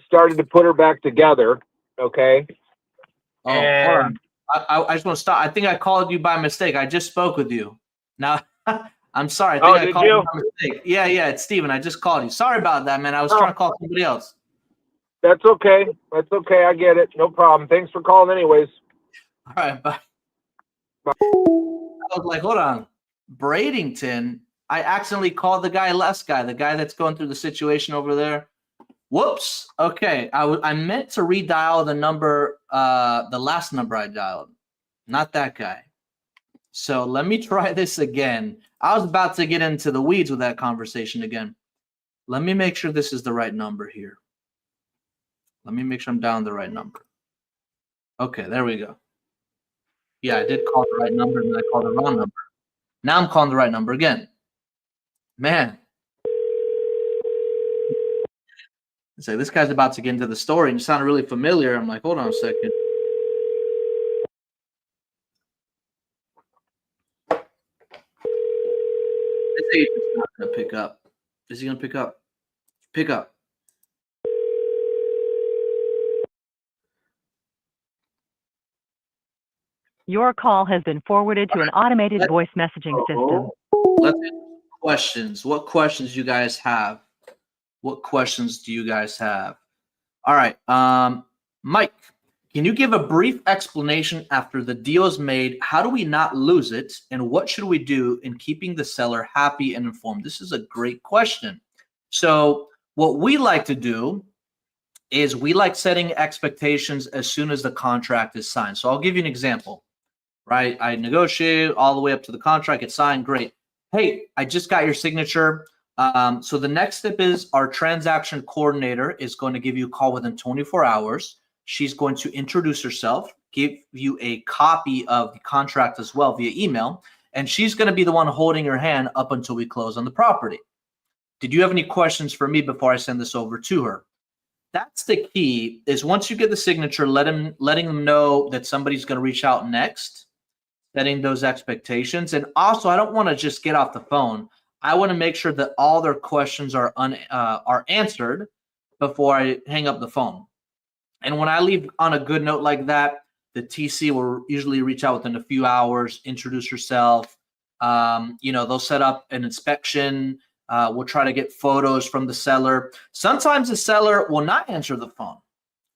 Speaker 12: started to put her back together. Okay.
Speaker 1: Oh, hold on. I just want to stop. I think I called you by mistake. I just spoke with you. Now, I'm sorry. I think I called you by mistake. Yeah, it's Steven. I just called you. Sorry about that, man. I was trying to call somebody else.
Speaker 12: That's okay. That's okay. I get it. No problem. Thanks for calling anyways.
Speaker 1: All right, bye. I was like, hold on. Bradenton? I accidentally called the guy that's going through the situation over there. Whoops. Okay. I meant to redial the number, the last number I dialed. Not that guy. So let me try this again. I was about to get into the weeds with that conversation again. Let me make sure this is the right number here. Let me make sure I'm dialing the right number. Okay, there we go. Yeah, I did call the right number and then I called the wrong number. Now I'm calling the right number again. Man. It's like this guy's about to get into the story and it sounded really familiar. I'm like, hold on a second. This agent's not going to pick up. Is he going to pick up? Pick up.
Speaker 6: Your call has been forwarded to an automated voice messaging system.
Speaker 1: Let's answer questions. What questions do you guys have? What questions do you guys have? All right. Mike, can you give a brief explanation after the deal is made? How do we not lose it? And what should we do in keeping the seller happy and informed? This is a great question. So what we like to do is we like setting expectations as soon as the contract is signed. So I'll give you an example, right? I negotiate all the way up to the contract. It's signed. Great. Hey, I just got your signature. So the next step is our transaction coordinator is going to give you a call within 24 hours. She's going to introduce herself, give you a copy of the contract as well via email, and she's going to be the one holding your hand up until we close on the property. Did you have any questions for me before I send this over to her? That's the key, is once you get the signature, letting them know that somebody's going to reach out next, setting those expectations. And also, I don't want to just get off the phone. I want to make sure that all their questions are answered before I hang up the phone. And when I leave on a good note like that, the TC will usually reach out within a few hours, introduce herself. They'll set up an inspection. We'll try to get photos from the seller. Sometimes the seller will not answer the phone,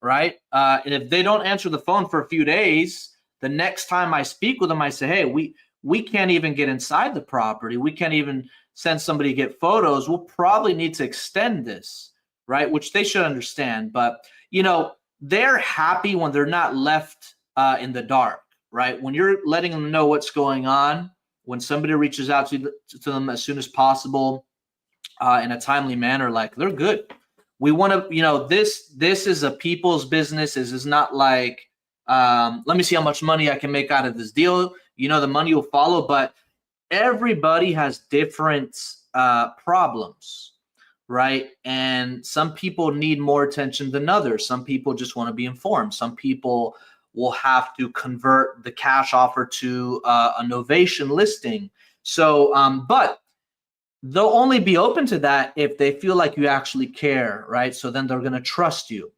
Speaker 1: right? And if they don't answer the phone for a few days, the next time I speak with them, I say, hey, we can't even get inside the property. We can't even send somebody to get photos. We'll probably need to extend this, right? Which they should understand. But, they're happy when they're not left in the dark, right? When you're letting them know what's going on, when somebody reaches out to them as soon as possible in a timely manner, like they're good. We want to, this is a people's business. This is not like, let me see how much money I can make out of this deal. The money will follow, but everybody has different problems, right? And some people need more attention than others. Some people just want to be informed. Some people will have to convert the cash offer to a novation listing. So, but they'll only be open to that if they feel like you actually care, right? So then they're going to trust you.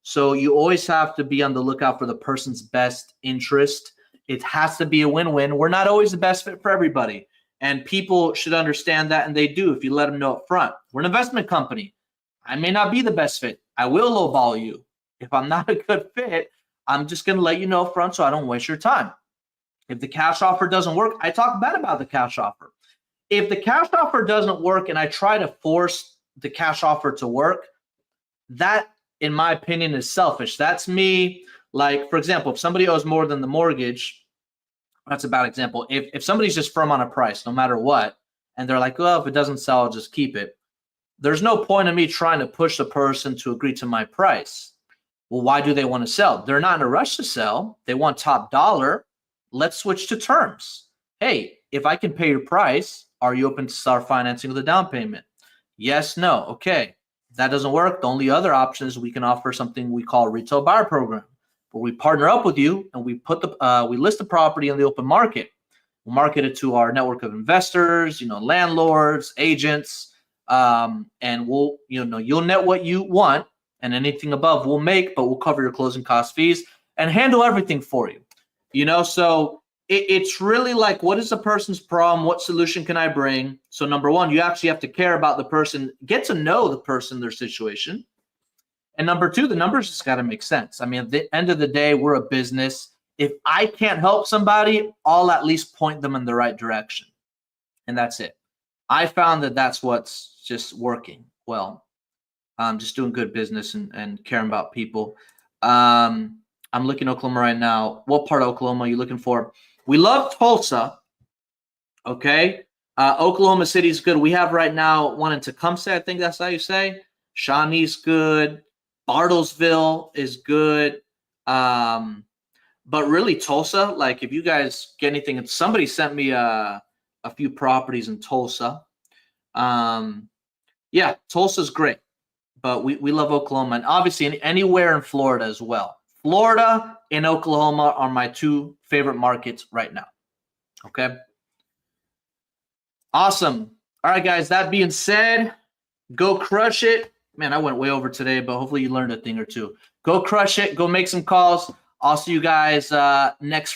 Speaker 1: So you always have to be on the lookout for the person's best interest. It has to be a win-win. We're not always the best fit for everybody. And people should understand that, and they do if you let them know up front. We're an investment company. I may not be the best fit. I will lowball you. If I'm not a good fit, I'm just going to let you know up front so I don't waste your time. If the cash offer doesn't work, I talk bad about the cash offer. If the cash offer doesn't work and I try to force the cash offer to work, that, in my opinion, is selfish. That's me. Like, for example, if somebody owes more than the mortgage, that's a bad example. If somebody's just firm on a price, no matter what, and they're like, well, if it doesn't sell, I'll just keep it. There's no point in me trying to push the person to agree to my price. Well, why do they want to sell? They're not in a rush to sell. They want top dollar. Let's switch to terms. Hey, if I can pay your price, are you open to start financing with a down payment? Yes, no. Okay. If that doesn't work, the only other option is we can offer something we call a retail buyer program, where we partner up with you and we we list the property on the open market. We'll market it to our network of investors, landlords, agents, and you'll net what you want, and anything above we'll make, but we'll cover your closing cost fees and handle everything for you. So it's really like, what is the person's problem? What solution can I bring? So number one, you actually have to care about the person, get to know the person, their situation. And number two, the numbers just got to make sense. I mean, at the end of the day, we're a business. If I can't help somebody, I'll at least point them in the right direction. And that's it. I found that that's what's just working well. Just doing good business and caring about people. I'm looking at Oklahoma right now. What part of Oklahoma are you looking for? We love Tulsa. Okay. Oklahoma City is good. We have right now one in Tecumseh. I think that's how you say. Shawnee's good. Bartlesville is good. But really Tulsa, like if you guys get anything, somebody sent me a few properties in Tulsa. Yeah, Tulsa's great, but we love Oklahoma, and obviously anywhere in Florida as well. Florida and Oklahoma are my two favorite markets right now. Okay. Awesome. All right, guys, that being said, go crush it. Man, I went way over today, but hopefully you learned a thing or two. Go crush it. Go make some calls. I'll see you guys next